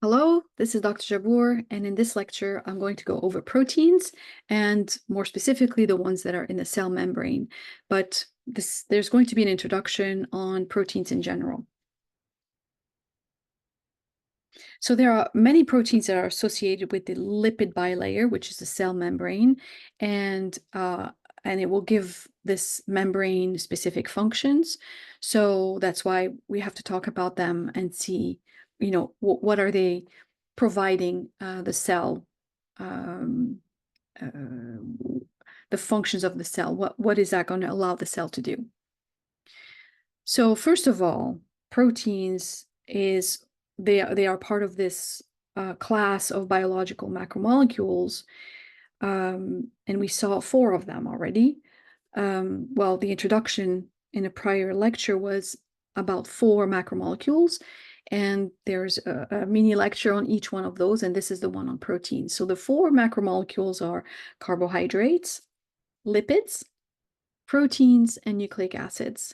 Hello, this is Dr. Jabour, and in this lecture, I'm going to go over proteins and more specifically the ones that are in the cell membrane. But there's going to be an introduction on proteins in general. So there are many proteins that are associated with the lipid bilayer, which is the cell membrane, and it will give this membrane specific functions. So that's why we have to talk about them and see, what are they providing the cell, um, uh, the functions of the cell. What is that going to allow the cell to do? So first of all, proteins is they are part of this class of biological macromolecules, and we saw four of them already. Well, the introduction in a prior lecture was about four macromolecules, and there's a mini lecture on each one of those, and this is the one on proteins. So the four macromolecules are carbohydrates, lipids, proteins, and nucleic acids.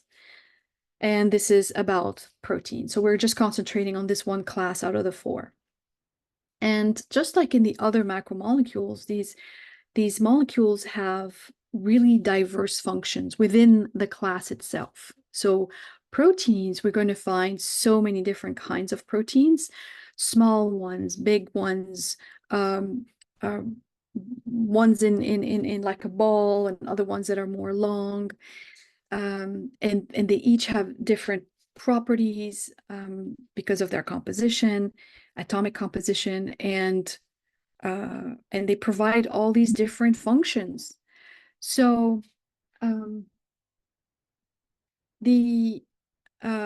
And this is about protein. So we're just concentrating on this one class out of the four. And just like in the other macromolecules, these molecules have really diverse functions within the class itself. So proteins, we're going to find so many different kinds of proteins, small ones, big ones, uh, ones in like a ball, and other ones that are more long. And they each have different properties because of their composition, atomic composition, and they provide all these different functions. So um,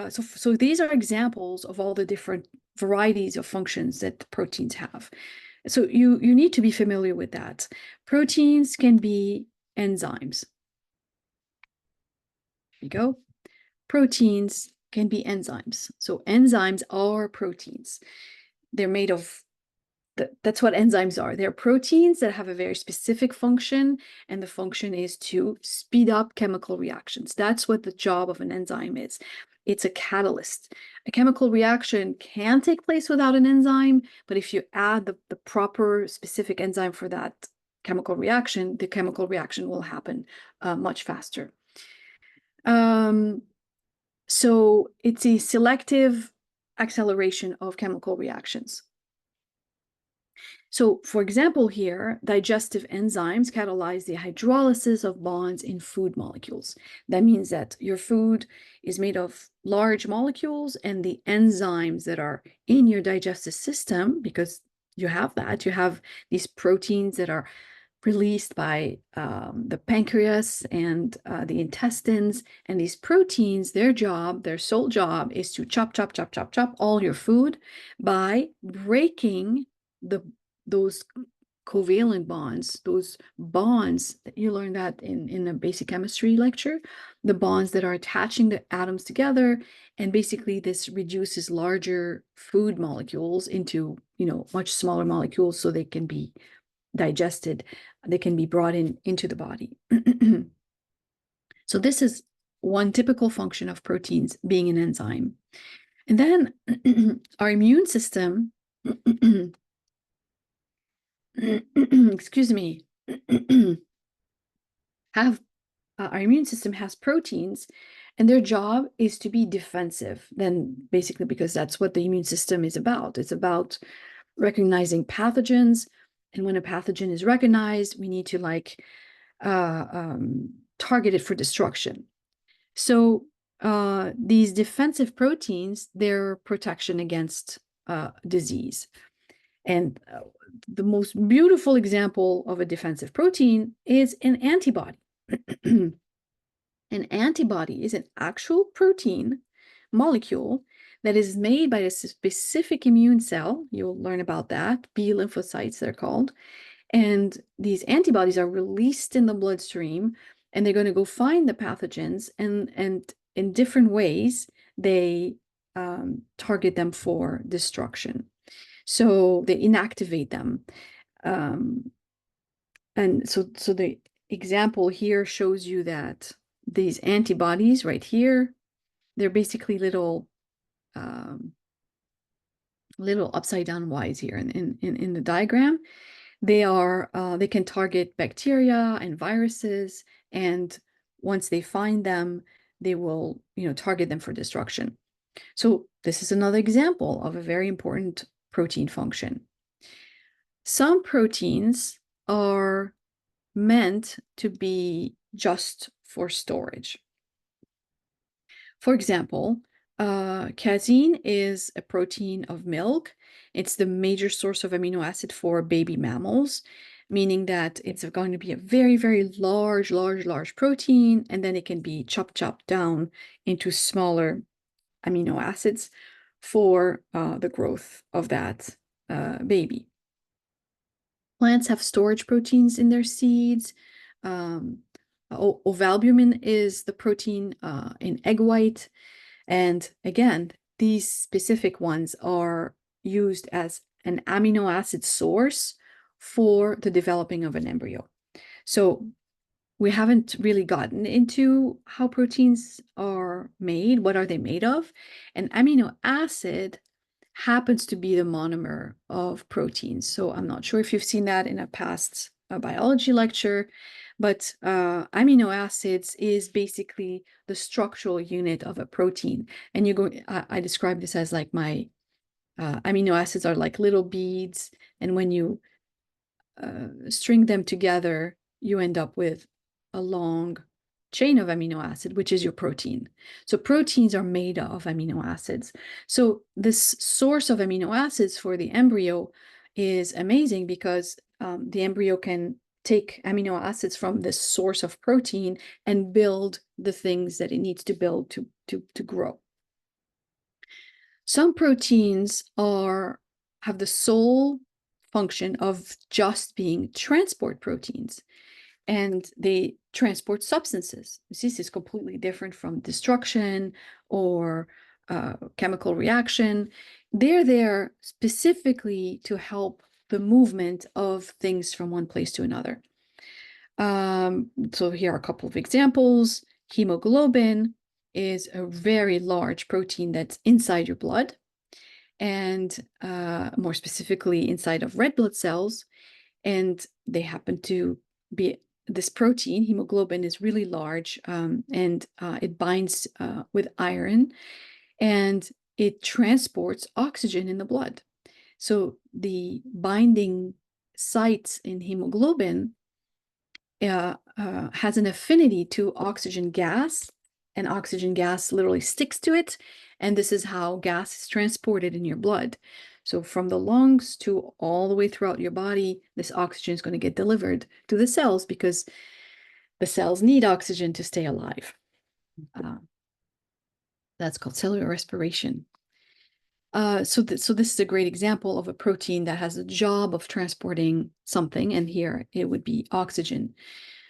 so these are examples of all the different varieties of functions that proteins have. So you need to be familiar with that. Proteins can be enzymes. There you go. Proteins can be enzymes. So enzymes are proteins. They're made of that's what enzymes are. They're proteins that have a very specific function, and the function is to speed up chemical reactions. That's what the job of an enzyme is. It's a catalyst. A chemical reaction can take place without an enzyme, but if you add the proper specific enzyme for that chemical reaction, the chemical reaction will happen much faster. So it's a selective acceleration of chemical reactions. So, for example, here, digestive enzymes catalyze the hydrolysis of bonds in food molecules. That means that your food is made of large molecules, and the enzymes that are in your digestive system, because you have these proteins that are released by the pancreas and the intestines. And these proteins, their sole job is to chop, chop, chop, chop, chop all your food by breaking those covalent bonds, those bonds that you learned that in a basic chemistry lecture, the bonds that are attaching the atoms together. And basically this reduces larger food molecules into, much smaller molecules so they can be digested, they can be brought into the body. So this is one typical function of proteins, being an enzyme. And then our immune system, excuse me, our immune system has proteins, and their job is to be defensive. Then basically, because that's what the immune system is about. It's about recognizing pathogens. And when a pathogen is recognized, we need to target it for destruction. So these defensive proteins, they're protection against disease. And the most beautiful example of a defensive protein is an antibody. An antibody is an actual protein molecule that is made by a specific immune cell. You'll learn about that, B lymphocytes, they're called. And these antibodies are released in the bloodstream, and they're going to go find the pathogens, and in different ways, they target them for destruction. So they inactivate them. And so the example here shows you that these antibodies right here, they're basically little little upside down Ys here in the diagram. They can target bacteria and viruses, and once they find them, they will, target them for destruction. So this is another example of a very important protein function. Some proteins are meant to be just for storage. For example, casein is a protein of milk. It's the major source of amino acid for baby mammals, meaning that it's going to be a very, very large protein, and then it can be chopped down into smaller amino acids for the growth of that baby. Plants have storage proteins in their seeds. Ovalbumin is the protein in egg white. And again, these specific ones are used as an amino acid source for the developing of an embryo. So we haven't really gotten into how proteins are made. What are they made of? An amino acid happens to be the monomer of proteins. So I'm not sure if you've seen that in a past biology lecture, but amino acids is basically the structural unit of a protein. And I describe this as like my amino acids are like little beads, and when you string them together, you end up with a long chain of amino acid, which is your protein. So proteins are made of amino acids. So this source of amino acids for the embryo is amazing because the embryo can take amino acids from this source of protein and build the things that it needs to build to grow. Some proteins have the sole function of just being transport proteins, and they transport substances. This is completely different from destruction or chemical reaction. They're there specifically to help the movement of things from one place to another. So here are a couple of examples. Hemoglobin is a very large protein that's inside your blood, and more specifically inside of red blood cells. And they happen to be, this protein, hemoglobin, is really large, and it binds with iron, and it transports oxygen in the blood. So the binding sites in hemoglobin has an affinity to oxygen gas, and oxygen gas literally sticks to it. And this is how gas is transported in your blood. So from the lungs to all the way throughout your body, this oxygen is going to get delivered to the cells because the cells need oxygen to stay alive. That's called cellular respiration. So this is a great example of a protein that has a job of transporting something, and here it would be oxygen.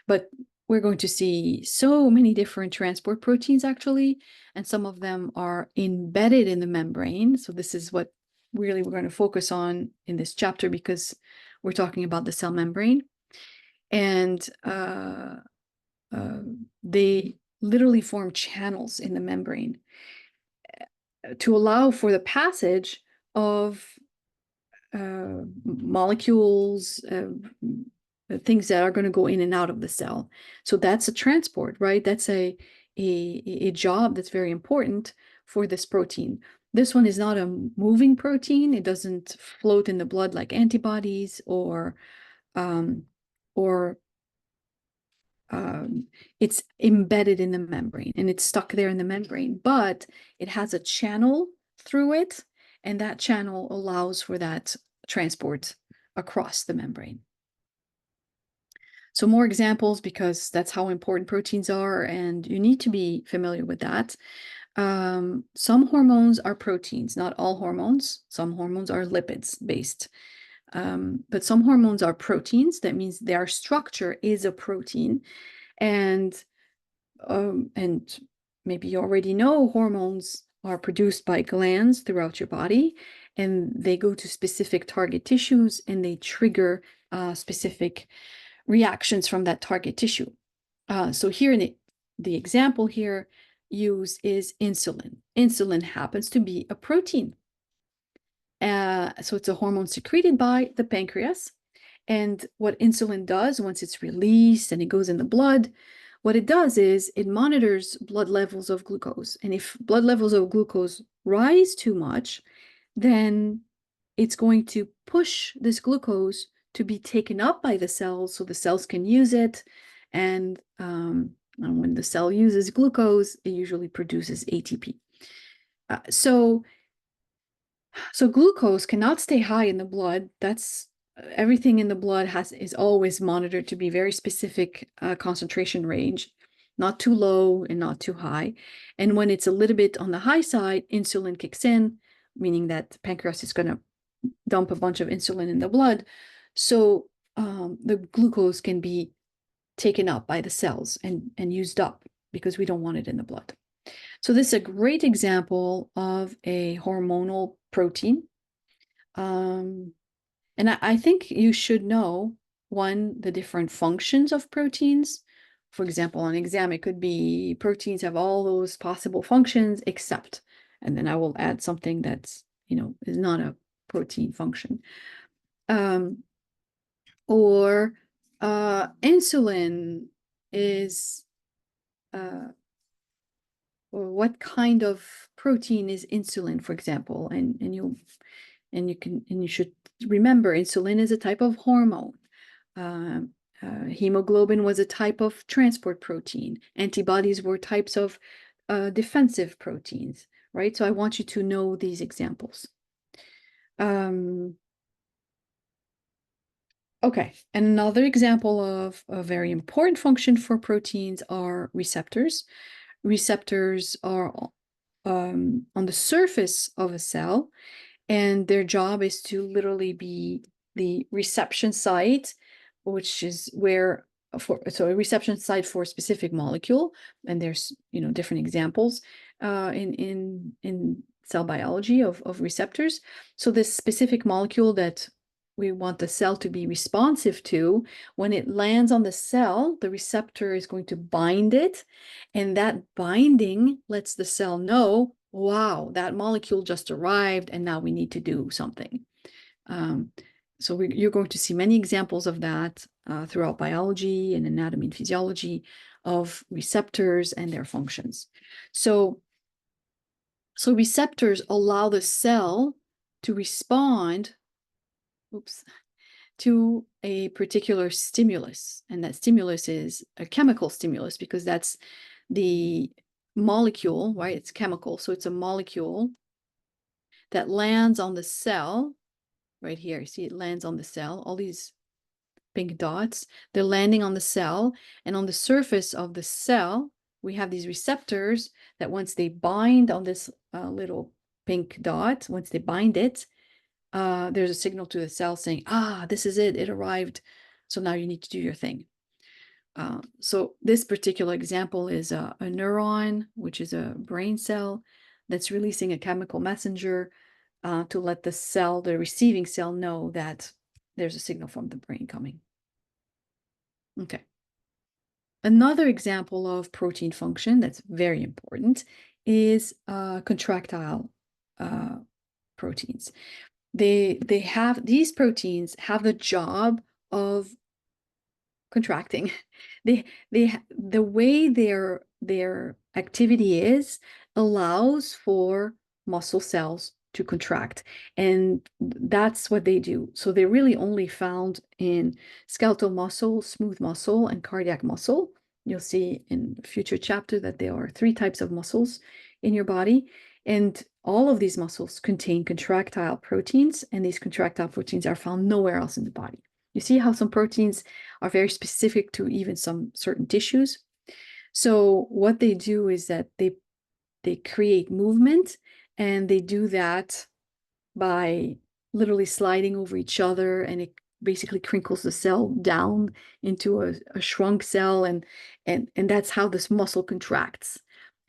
But we're going to see so many different transport proteins actually, and some of them are embedded in the membrane. So this is what really we're going to focus on in this chapter because we're talking about the cell membrane. And they literally form channels in the membrane to allow for the passage of molecules, things that are going to go in and out of the cell. So that's a transport, right? That's a job that's very important for this protein. This one is not a moving protein. It doesn't float in the blood like antibodies it's embedded in the membrane and it's stuck there in the membrane, but it has a channel through it, and that channel allows for that transport across the membrane. So more examples, because that's how important proteins are, and you need to be familiar with that. Some hormones are proteins, not all hormones. Some hormones are lipids based. But some hormones are proteins. That means their structure is a protein. And maybe you already know hormones are produced by glands throughout your body, and they go to specific target tissues and they trigger specific reactions from that target tissue. So here in the example here used is insulin. Insulin happens to be a protein. So it's a hormone secreted by the pancreas. And what insulin does once it's released and it goes in the blood, what it does is it monitors blood levels of glucose. And if blood levels of glucose rise too much, then it's going to push this glucose to be taken up by the cells so the cells can use it. And when the cell uses glucose, it usually produces ATP. So glucose cannot stay high in the blood. That's everything in the blood is always monitored to be very specific concentration range, not too low and not too high. And when it's a little bit on the high side, insulin kicks in, meaning that the pancreas is going to dump a bunch of insulin in the blood. So the glucose can be taken up by the cells and used up because we don't want it in the blood. So this is a great example of a hormonal protein. And I think you should know, one, the different functions of proteins. For example, on exam, it could be proteins have all those possible functions except, and then I will add something that's, is not a protein function. Or insulin is, or what kind of protein is insulin, for example, and you should remember insulin is a type of hormone. Hemoglobin was a type of transport protein. Antibodies were types of defensive proteins, right? So I want you to know these examples. Okay, and another example of a very important function for proteins are receptors. Receptors are on the surface of a cell, and their job is to literally be the reception site, which is where so a reception site for a specific molecule, and there's different examples in cell biology of receptors. So this specific molecule that we want the cell to be responsive to, when it lands on the cell, the receptor is going to bind it, and that binding lets the cell know, wow, that molecule just arrived and now we need to do something. So you're going to see many examples of that throughout biology and anatomy and physiology of receptors and their functions. So receptors allow the cell to respond to a particular stimulus. And that stimulus is a chemical stimulus because that's the molecule, right? It's chemical. So it's a molecule that lands on the cell right here. See, it lands on the cell. All these pink dots, they're landing on the cell. And on the surface of the cell, we have these receptors that once they bind on this little pink dot, once they bind it, there's a signal to the cell saying, this is it arrived. So now you need to do your thing. So this particular example is a neuron, which is a brain cell that's releasing a chemical messenger to let the cell, the receiving cell, know that there's a signal from the brain coming. Okay. Another example of protein function that's very important is contractile proteins. These proteins have the job of contracting. The way their activity is allows for muscle cells to contract, and that's what they do. So they're really only found in skeletal muscle, smooth muscle, and cardiac muscle. You'll see in a future chapter that there are 3 types of muscles in your body, and all of these muscles contain contractile proteins, and these contractile proteins are found nowhere else in the body. You see how some proteins are very specific to even some certain tissues. So what they do is that they create movement, and they do that by literally sliding over each other, and it basically crinkles the cell down into a shrunk cell, and that's how this muscle contracts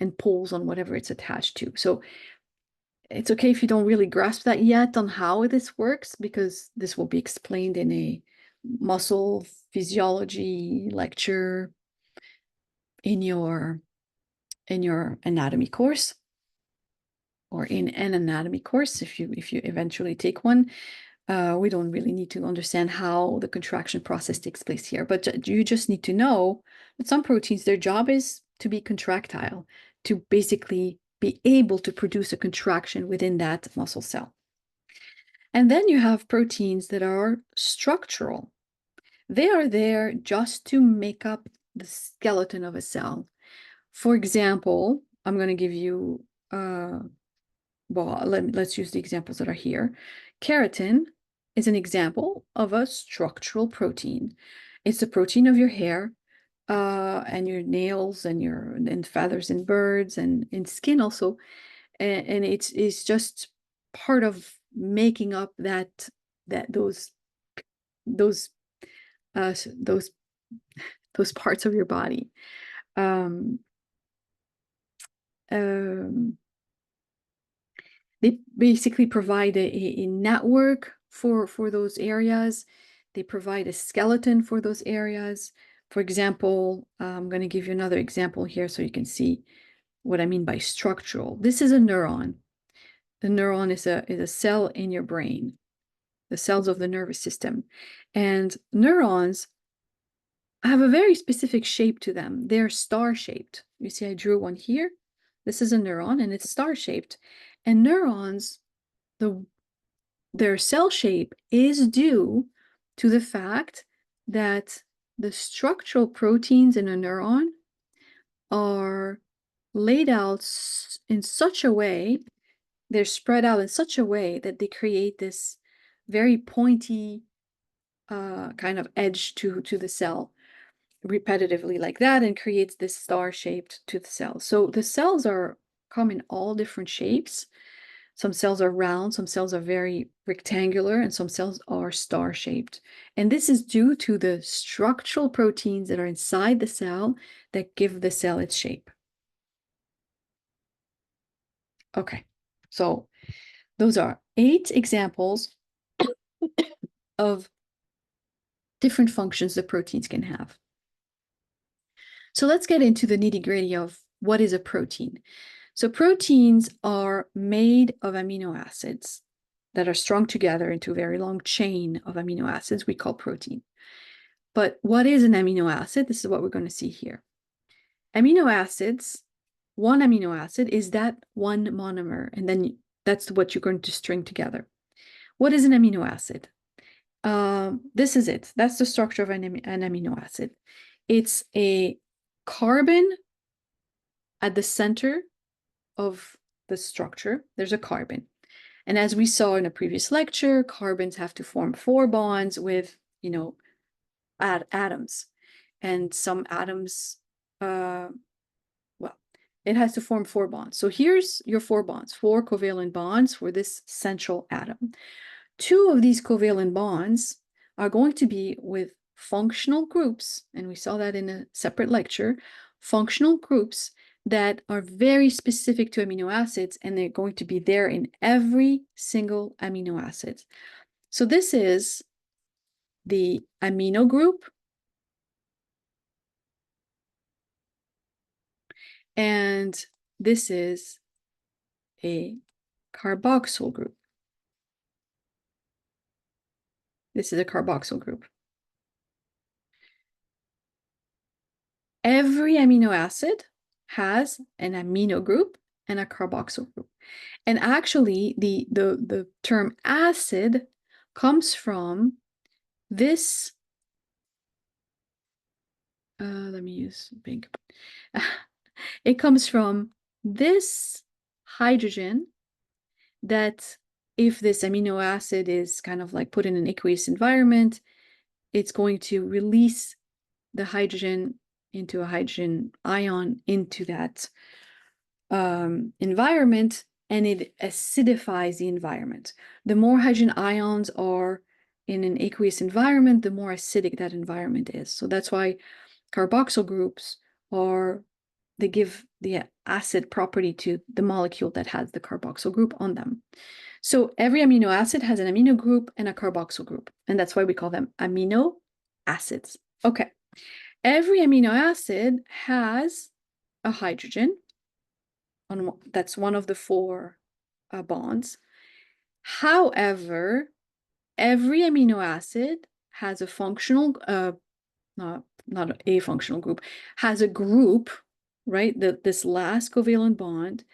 and pulls on whatever it's attached to. So it's okay if you don't really grasp that yet on how this works, because this will be explained in a muscle physiology lecture in your anatomy course. or in an anatomy course, if you eventually take one. We don't really need to understand how the contraction process takes place here, but you just need to know that some proteins, their job is to be contractile, to basically be able to produce a contraction within that muscle cell. And then you have proteins that are structural. They are there just to make up the skeleton of a cell. For example, I'm going to give you, let's use the examples that are here. Keratin is an example of a structural protein. It's the protein of your hair, and your nails, and feathers in birds, and in skin also. And it's just part of making up those those those parts of your body. Um, um, they basically provide a network for those areas. They provide a skeleton for those areas. For example, I'm going to give you another example here so you can see what I mean by structural. This is a neuron. The neuron is a cell in your brain, the cells of the nervous system. And neurons have a very specific shape to them. They're star-shaped. You see, I drew one here. This is a neuron, and it's star-shaped. And neurons, their cell shape is due to the fact that the structural proteins in a neuron are laid out in such a way, they're spread out in such a way that they create this very pointy kind of edge to the cell repetitively like that, and creates this star shaped to the cell. So the cells come in all different shapes. Some cells are round, some cells are very rectangular, and some cells are star shaped. And this is due to the structural proteins that are inside the cell that give the cell its shape. Okay, so those are 8 examples of different functions that proteins can have. So let's get into the nitty-gritty of what is a protein. So proteins are made of amino acids that are strung together into a very long chain of amino acids we call protein. But what is an amino acid? This is what we're going to see here. Amino acids, one amino acid is that one monomer, and then that's what you're going to string together. What is an amino acid? This is it. That's the structure of an amino acid. It's a carbon at the center of the structure. There's a carbon. And as we saw in a previous lecture, carbons have to form 4 bonds with, atoms. And some atoms, well, it has to form 4 bonds. So here's your 4 bonds, 4 covalent bonds for this central atom. 2 of these covalent bonds are going to be with functional groups, and we saw that in a separate lecture, functional groups that are very specific to amino acids, and they're going to be there in every single amino acid. So this is the amino group, and this is a carboxyl group. This is a carboxyl group. Every amino acid has an amino group and a carboxyl group. And actually, the term acid comes from this. Let me use pink. It comes from this hydrogen that, if this amino acid is kind of like put in an aqueous environment, it's going to release the hydrogen into a hydrogen ion into that environment, and it acidifies the environment. The more hydrogen ions are in an aqueous environment, the more acidic that environment is. So that's why carboxyl groups they give the acid property to the molecule that has the carboxyl group on them. So every amino acid has an amino group and a carboxyl group, and that's why we call them amino acids. Okay, every amino acid has a hydrogen. That's one of the 4 bonds. However, every amino acid has a functional, not a functional group, has a group, right? This last covalent bond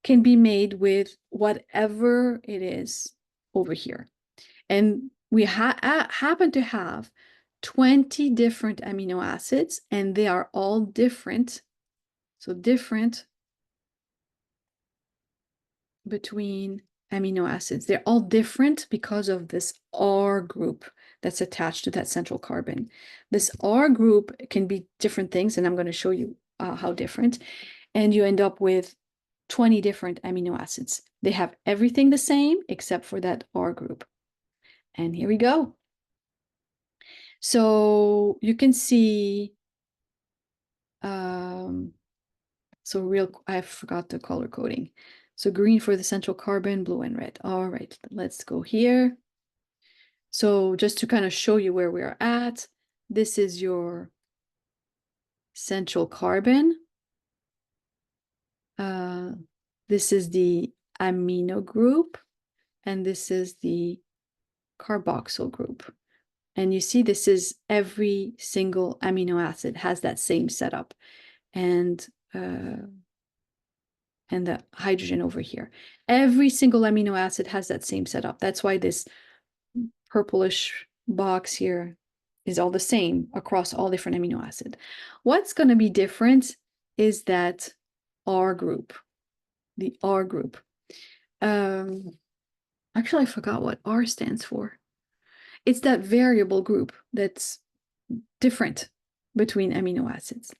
can be made with whatever it is over here. And we happen to have 20 different amino acids, and they are all different. So different between amino acids. They're all different because of this R group that's attached to that central carbon. This R group can be different things, and I'm going to show you how different. And you end up with 20 different amino acids. They have everything the same except for that R group. And here we go. So you can see, I forgot the color coding. So green for the central carbon, blue and red. All right, let's go here. So just to kind of show you where we're at, this is your central carbon. This is the amino group, and this is the carboxyl group. And you see, this is every single amino acid has that same setup, and the hydrogen over here. Every single amino acid has that same setup. That's why this purplish box here is all the same across all different amino acid. What's going to be different is that R group, the R group. Actually, I forgot what R stands for. It's that variable group that's different between amino acids.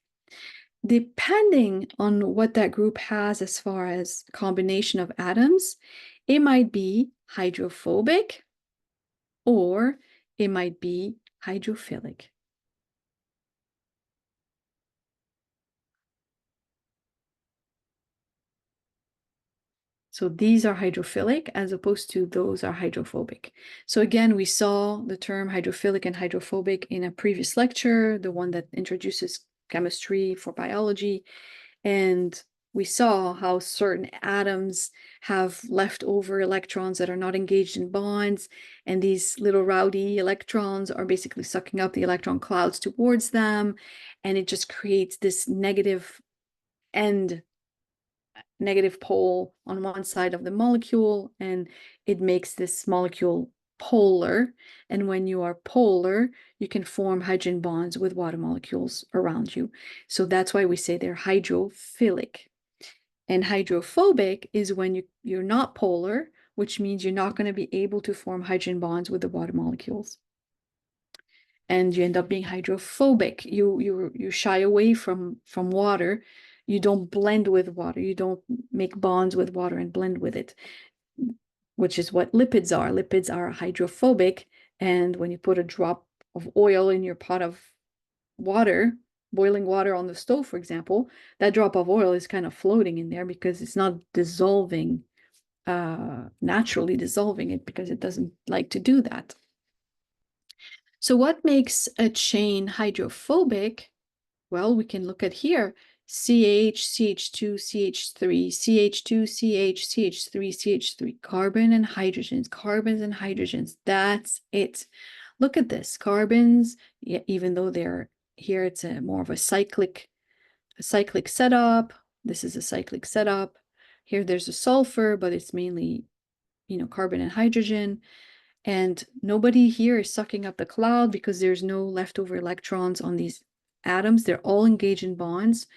Depending on what that group has as far as combination of atoms, it might be hydrophobic or it might be hydrophilic. So these are hydrophilic as opposed to those are hydrophobic. So again, we saw the term hydrophilic and hydrophobic in a previous lecture, the one that introduces chemistry for biology. And we saw how certain atoms have leftover electrons that are not engaged in bonds. And these little rowdy electrons are basically sucking up the electron clouds towards them. And it just creates this negative pole on one side of the molecule, and it makes this molecule polar. And when you are polar, you can form hydrogen bonds with water molecules around you. So that's why we say they're hydrophilic. And hydrophobic is when you're not polar, which means you're not going to be able to form hydrogen bonds with the water molecules. And you end up being hydrophobic. You shy away from water. You don't blend with water. You don't make bonds with water and blend with it, which is what lipids are. Lipids are hydrophobic. And when you put a drop of oil in your pot of water, boiling water on the stove, for example, that drop of oil is kind of floating in there because it's not dissolving, naturally dissolving it, because it doesn't like to do that. So what makes a chain hydrophobic? Well, we can look at here. CH, CH2, CH3, CH2, CH, CH3, CH3, carbon and hydrogens, carbons and hydrogens. That's it. Look at this. Carbons, yeah, even though they're here, it's more of a cyclic setup. This is a cyclic setup. Here there's a sulfur, but it's mainly, carbon and hydrogen. And nobody here is sucking up the cloud because there's no leftover electrons on these atoms. They're all engaged in bonds.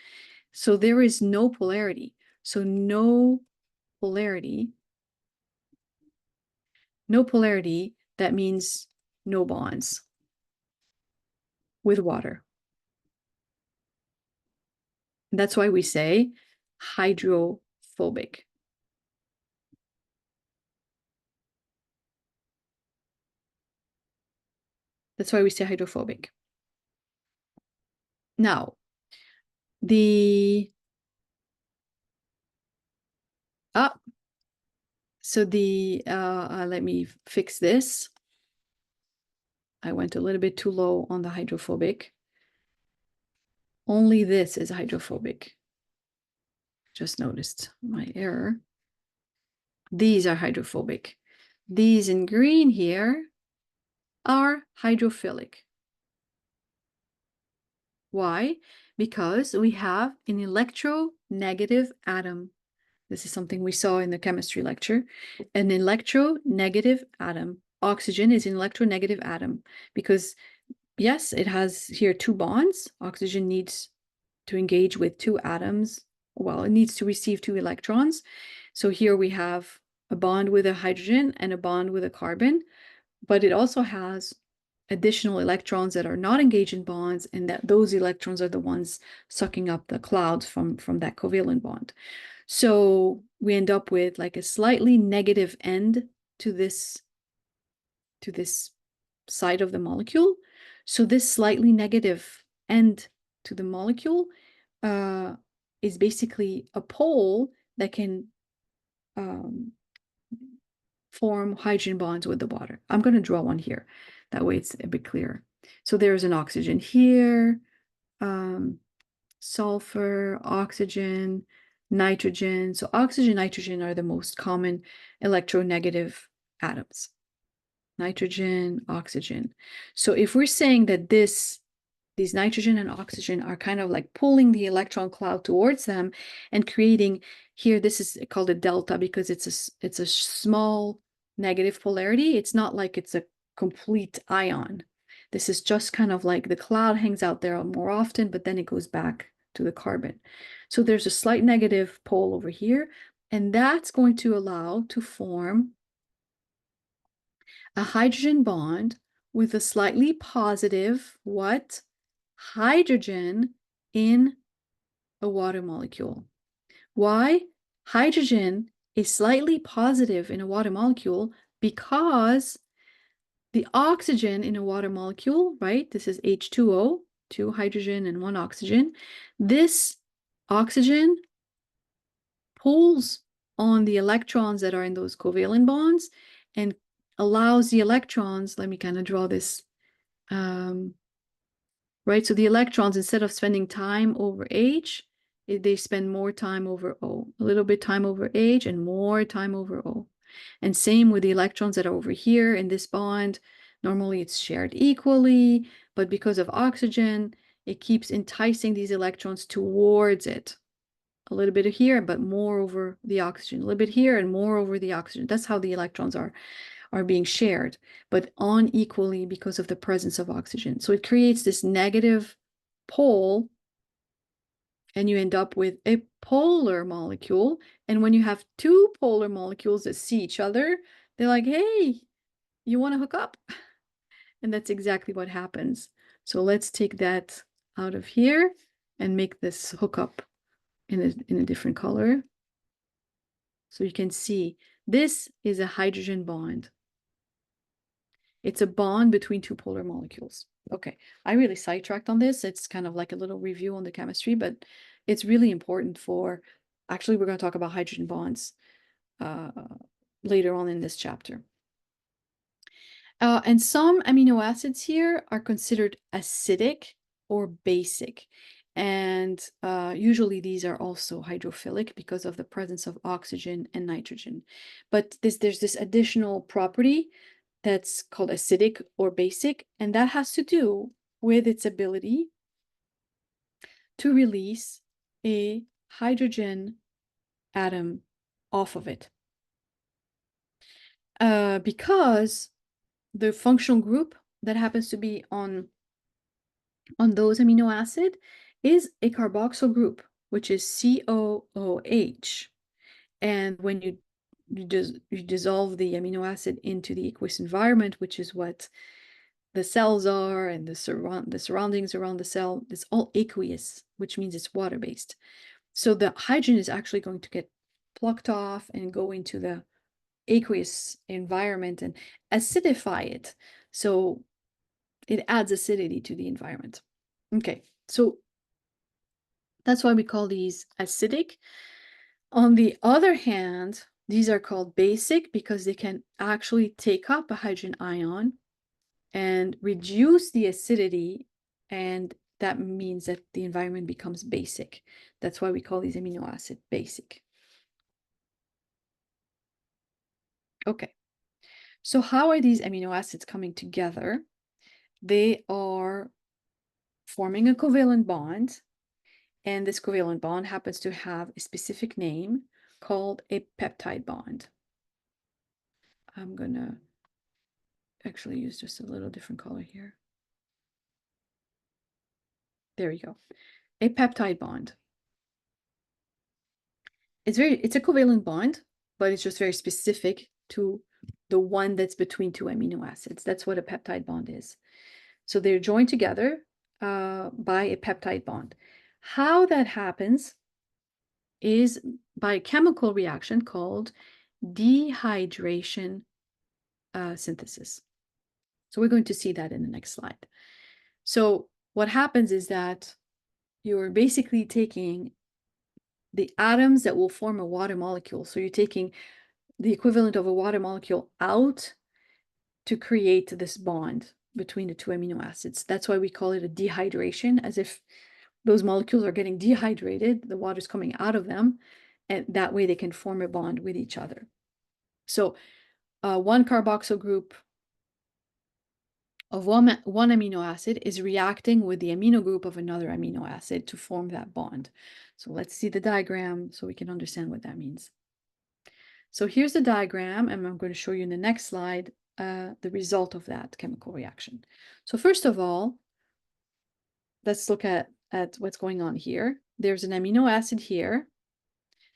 So there is no polarity. So no polarity, that means no bonds with water. And that's why we say hydrophobic. That's why we say hydrophobic. Now, let me fix this. I went a little bit too low on the hydrophobic. Only this is hydrophobic. Just noticed my error. These are hydrophobic. These in green here are hydrophilic. Why? Because we have an electronegative atom. This is something we saw in the chemistry lecture. An electronegative atom. Oxygen is an electronegative atom because, yes, it has here two bonds. Oxygen needs to engage with two atoms. Well, it needs to receive two electrons. So here we have a bond with a hydrogen and a bond with a carbon, but it also has additional electrons that are not engaged in bonds, and that those electrons are the ones sucking up the clouds from that covalent bond. So we end up with like a slightly negative end to this side of the molecule. So this slightly negative end to the molecule is basically a pole that can form hydrogen bonds with the water. I'm going to draw one here. That way it's a bit clearer. So there's an oxygen here, sulfur, oxygen, nitrogen. So oxygen, nitrogen are the most common electronegative atoms. Nitrogen, oxygen. So if we're saying that these nitrogen and oxygen are kind of like pulling the electron cloud towards them and creating here, this is called a delta because it's a small negative polarity. It's not like it's a complete ion. This is just kind of like the cloud hangs out there more often, but then it goes back to the carbon. So there's a slight negative pole over here, and that's going to allow to form a hydrogen bond with a slightly positive, what? Hydrogen in a water molecule. Why? Hydrogen is slightly positive in a water molecule because the oxygen in a water molecule, right? This is H2O, two hydrogen and one oxygen. This oxygen pulls on the electrons that are in those covalent bonds and allows the electrons, let me kind of draw this, right? So the electrons, instead of spending time over H, they spend more time over O, a little bit time over H and more time over O. And same with the electrons that are over here in this bond. Normally it's shared equally, but because of oxygen, it keeps enticing these electrons towards it. A little bit here, but more over the oxygen, a little bit here and more over the oxygen. That's how the electrons are being shared, but unequally because of the presence of oxygen. So it creates this negative pole, and you end up with a polar molecule. And when you have two polar molecules that see each other, they're like, hey, you want to hook up? And that's exactly what happens. So let's take that out of here and make this hookup in a different color. So you can see this is a hydrogen bond. It's a bond between two polar molecules. Okay, I really sidetracked on this. It's kind of like a little review on the chemistry, but it's really important for, actually, we're going to talk about hydrogen bonds later on in this chapter. And some amino acids here are considered acidic or basic. And usually these are also hydrophilic because of the presence of oxygen and nitrogen. But there's this additional property that's called acidic or basic, and that has to do with its ability to release a hydrogen atom off of it. Because the functional group that happens to be on those amino acid is a carboxyl group, which is COOH. And when you dissolve the amino acid into the aqueous environment, which is what the cells are and the surroundings around the cell, it's all aqueous, which means it's water-based. So the hydrogen is actually going to get plucked off and go into the aqueous environment and acidify it. So it adds acidity to the environment. Okay, so that's why we call these acidic. On the other hand, these are called basic because they can actually take up a hydrogen ion and reduce the acidity, and that means that the environment becomes basic. That's why we call these amino acid basic. Okay. So how are these amino acids coming together? They are forming a covalent bond, and this covalent bond happens to have a specific name called a peptide bond. I'm gonna actually use just a little different color here. There we go. A peptide bond. It's a covalent bond, but it's just very specific to the one that's between two amino acids. That's what a peptide bond is. So they're joined together by a peptide bond. How that happens is by a chemical reaction called dehydration synthesis. So we're going to see that in the next slide. So what happens is that you're basically taking the atoms that will form a water molecule. So you're taking the equivalent of a water molecule out to create this bond between the two amino acids. That's why we call it a dehydration, as if those molecules are getting dehydrated, the water's coming out of them, and that way they can form a bond with each other. So one carboxyl group of one amino acid is reacting with the amino group of another amino acid to form that bond. So let's see the diagram so we can understand what that means. So here's the diagram, and I'm going to show you in the next slide the result of that chemical reaction. So first of all, let's look at what's going on here. There's an amino acid here,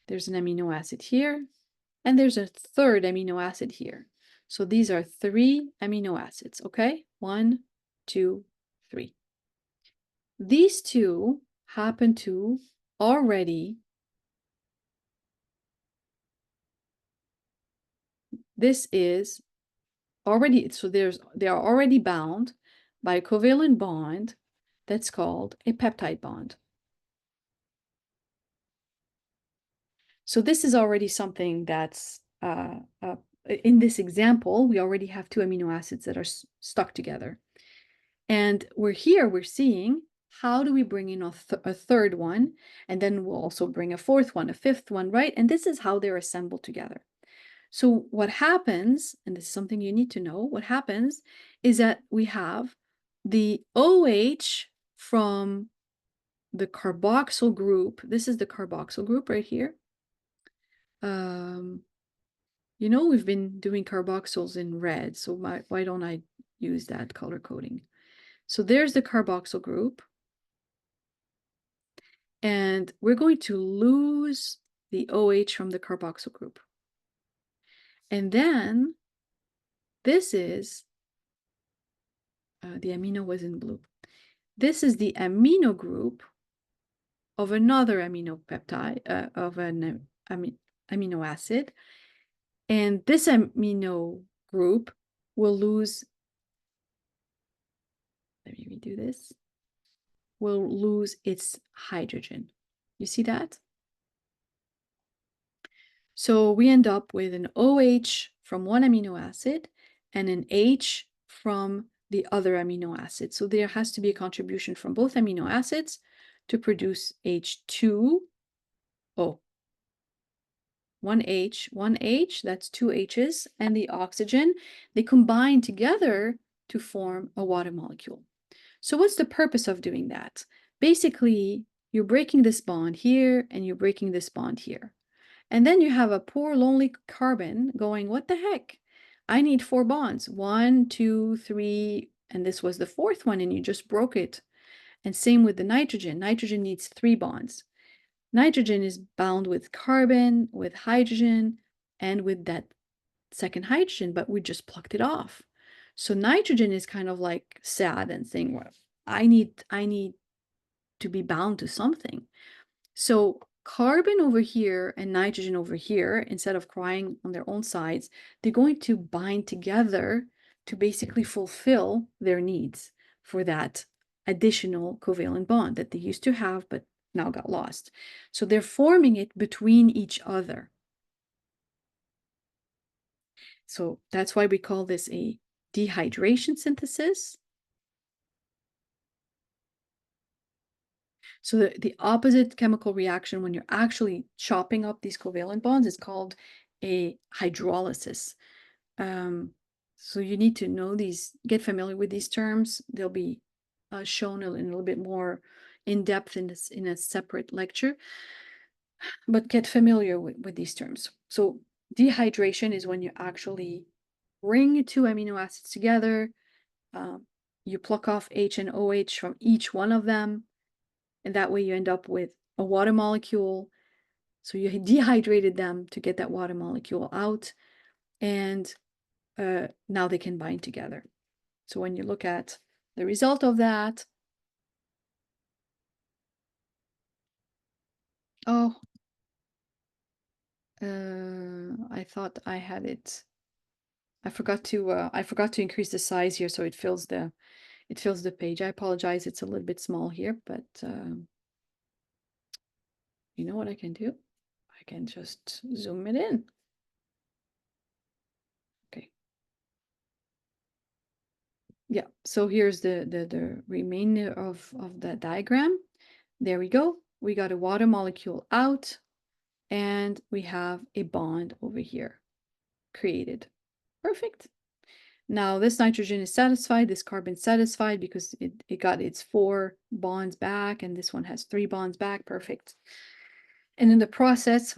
there's an amino acid here, and there's a third amino acid here. So these are 3 amino acids, okay? 1, 2, 3. These two happen to already, this is already, so they are already bound by a covalent bond that's called a peptide bond. So this is already something that's in this example, we already have 2 amino acids that are stuck together. And we're seeing how do we bring in a third one, and then we'll also bring a fourth one, a fifth one, right? And this is how they're assembled together. So what happens, and this is something you need to know, what happens is that we have the OH from the carboxyl group. This is the carboxyl group right here. You know, we've been doing carboxyls in red, so why don't I use that color coding? So there's the carboxyl group. And we're going to lose the OH from the carboxyl group. And then this is, the amino was in blue. This is the amino group of another amino peptide, of an amino acid. And this amino group will lose, let me redo this, will lose its hydrogen. You see that? So we end up with an OH from one amino acid and an H from the other amino acid. So there has to be a contribution from both amino acids to produce H2O. One H, that's 2 H's, and the oxygen, they combine together to form a water molecule. So what's the purpose of doing that? Basically, you're breaking this bond here and you're breaking this bond here. And then you have a poor lonely carbon going, what the heck? I need 4 bonds. 1, 2, 3, and this was the 4th one, and you just broke it. And same with the nitrogen. Nitrogen needs 3 bonds. Nitrogen is bound with carbon, with hydrogen, and with that second hydrogen, but we just plucked it off. So nitrogen is kind of like sad and saying, well, I need to be bound to something. So carbon over here and nitrogen over here, instead of crying on their own sides, they're going to bind together to basically fulfill their needs for that additional covalent bond that they used to have, but now got lost. So they're forming it between each other. So that's why we call this a dehydration synthesis. So the opposite chemical reaction when you're actually chopping up these covalent bonds is called a hydrolysis. So you need to know these, get familiar with these terms. They'll be shown in a little bit more in depth in this in a separate lecture, but get familiar with these terms. So dehydration is when you actually bring two amino acids together. Um, you pluck off H and OH from each one of them, and that way you end up with a water molecule. So you dehydrated them to get that water molecule out, and now they can bind together. So when you look at the result of that, oh, I thought I had it. I forgot to increase the size here so it fills the page. I apologize. It's a little bit small here, but you know what I can do? I can just zoom it in. Okay. Yeah. So here's the remainder of the diagram. There we go. We got a water molecule out, and we have a bond over here created. Perfect. Now this nitrogen is satisfied, this carbon satisfied because it got its 4 bonds back, and this one has 3 bonds back. Perfect. And in the process,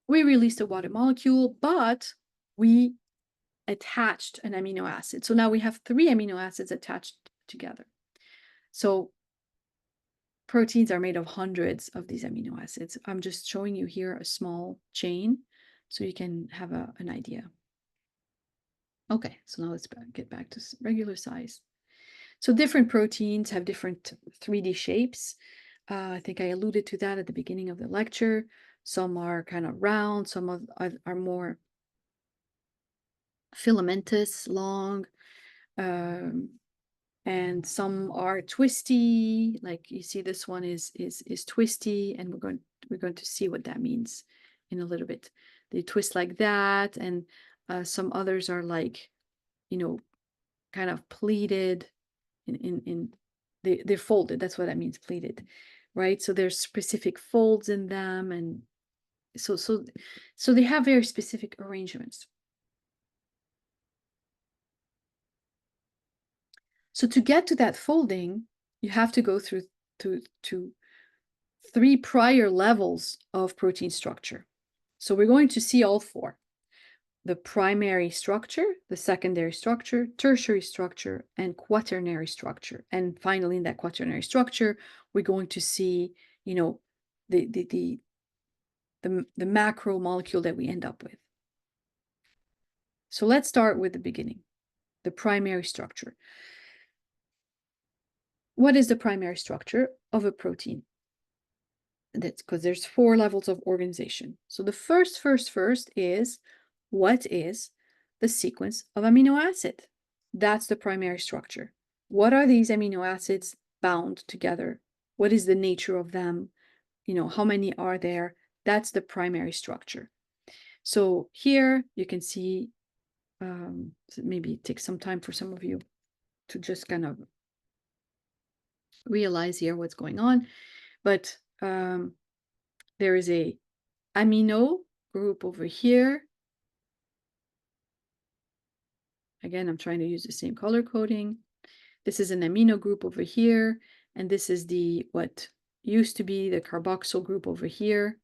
we released a water molecule, but we attached an amino acid. So now we have 3 amino acids attached together. So proteins are made of hundreds of these amino acids. I'm just showing you here a small chain so you can have an idea. Okay, so now let's get back to regular size. So different proteins have different 3D shapes. I think I alluded to that at the beginning of the lecture. Some are kind of round, some are more filamentous, long, um, and some are twisty. Like you see, this one is twisty, and we're going to see what that means in a little bit. They twist like that, and some others are like, you know, kind of pleated. They're folded. That's what that means, pleated, right? So there's specific folds in them, and so they have very specific arrangements. So to get to that folding, you have to go through to 3 prior levels of protein structure. So we're going to see all 4. The primary structure, the secondary structure, tertiary structure, and quaternary structure. And finally, in that quaternary structure, we're going to see, you know, the macro molecule that we end up with. So let's start with the beginning, the primary structure. What is the primary structure of a protein? That's because there's 4 levels of organization. So the first is, what is the sequence of amino acid? That's the primary structure. What are these amino acids bound together? What is the nature of them? You know, how many are there? That's the primary structure. So here you can see, so maybe it takes some time for some of you to just kind of realize here what's going on. But there is a amino group over here. Again, I'm trying to use the same color coding. This is an amino group over here, and this is what used to be the carboxyl group over here,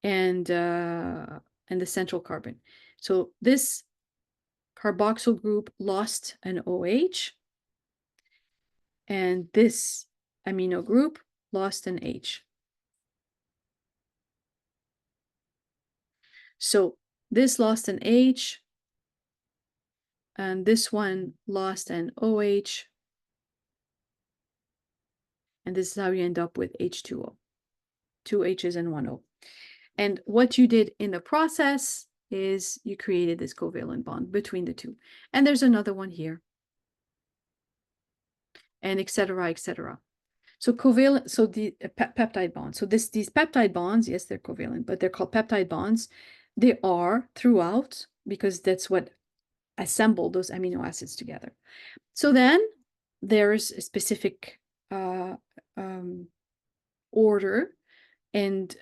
and the central carbon. So this carboxyl group lost an OH, and this amino group lost an H. So this lost an H, and this one lost an OH, and this is how you end up with H2O, 2 H's and 1 O. And what you did in the process is you created this covalent bond between the two. And there's another one here, and et cetera, et cetera. So covalent, so the peptide bonds. So these peptide bonds, yes, they're covalent, but they're called peptide bonds. They are throughout because that's what assembled those amino acids together. So then there's a specific order, and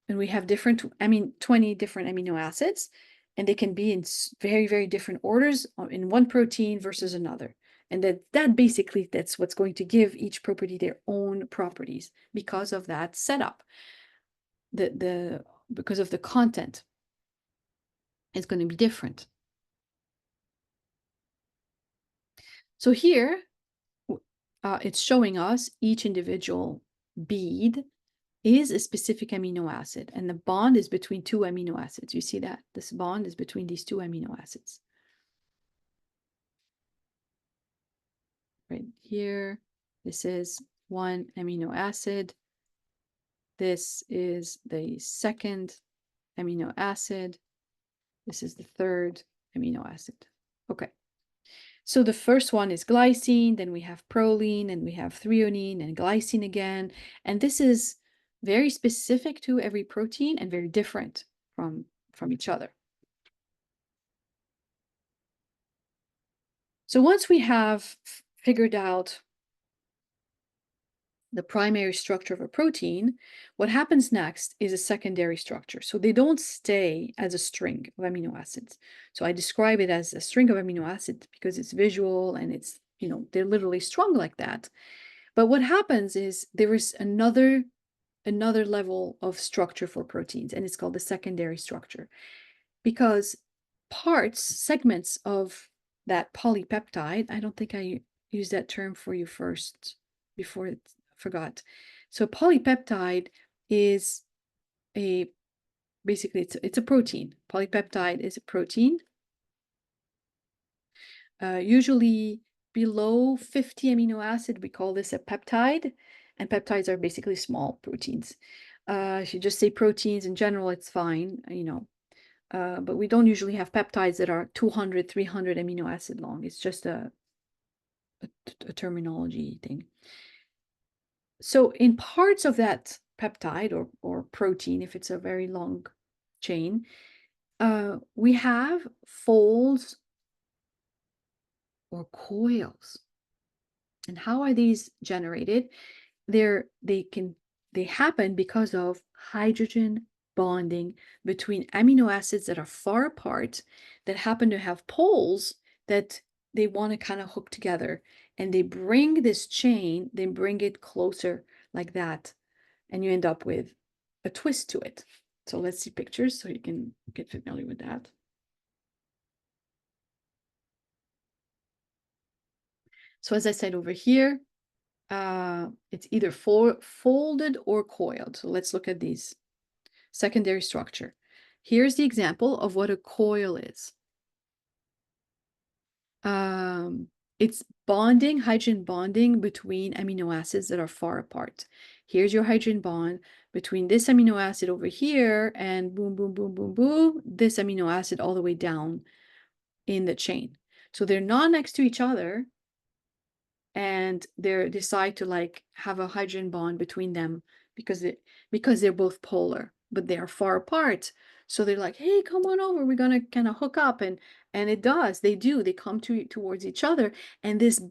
we have 20 different amino acids, and they can be in very, very different orders in one protein versus another. And that basically, that's what's going to give each property their own properties because of that setup. Because of the content, it's going to be different. So here, it's showing us each individual bead is a specific amino acid, and the bond is between two amino acids. You see that? This bond is between these two amino acids. Right here, this is one amino acid. This is the second amino acid. This is the third amino acid. Okay. So the first one is glycine, then we have proline, and we have threonine and glycine again. And this is very specific to every protein and very different from each other. So once we have figured out the primary structure of a protein, what happens next is a secondary structure. So they don't stay as a string of amino acids. So I describe it as a string of amino acids because it's visual and it's, they're literally strung like that. But what happens is there is another level of structure for proteins, and it's called the secondary structure. Because segments of that polypeptide, I don't think I used that term for you first before I forgot. So polypeptide is basically it's a protein. Polypeptide is a protein. Usually below 50 amino acid, we call this a peptide, and peptides are basically small proteins. If you just say proteins in general, it's fine, but we don't usually have peptides that are 200, 300 amino acid long. It's just a terminology thing. So in parts of that peptide or protein, if it's a very long chain, we have folds or coils. And how are these generated? They happen because of hydrogen bonding between amino acids that are far apart, that happen to have poles that they want to kind of hook together. And they bring this chain, they bring it closer like that. And you end up with a twist to it. So let's see pictures so you can get familiar with that. So as I said over here, it's either folded or coiled. So let's look at these. Secondary structure. Here's the example of what a coil is. It's hydrogen bonding between amino acids that are far apart. Here's your hydrogen bond between this amino acid over here and boom, boom, boom, boom, boom, this amino acid all the way down in the chain. So they're not next to each other, and they decide to have a hydrogen bond between them because they're both polar, but they are far apart. So they're like, hey, come on over, we're gonna kind of hook up, and they come towards each other, and this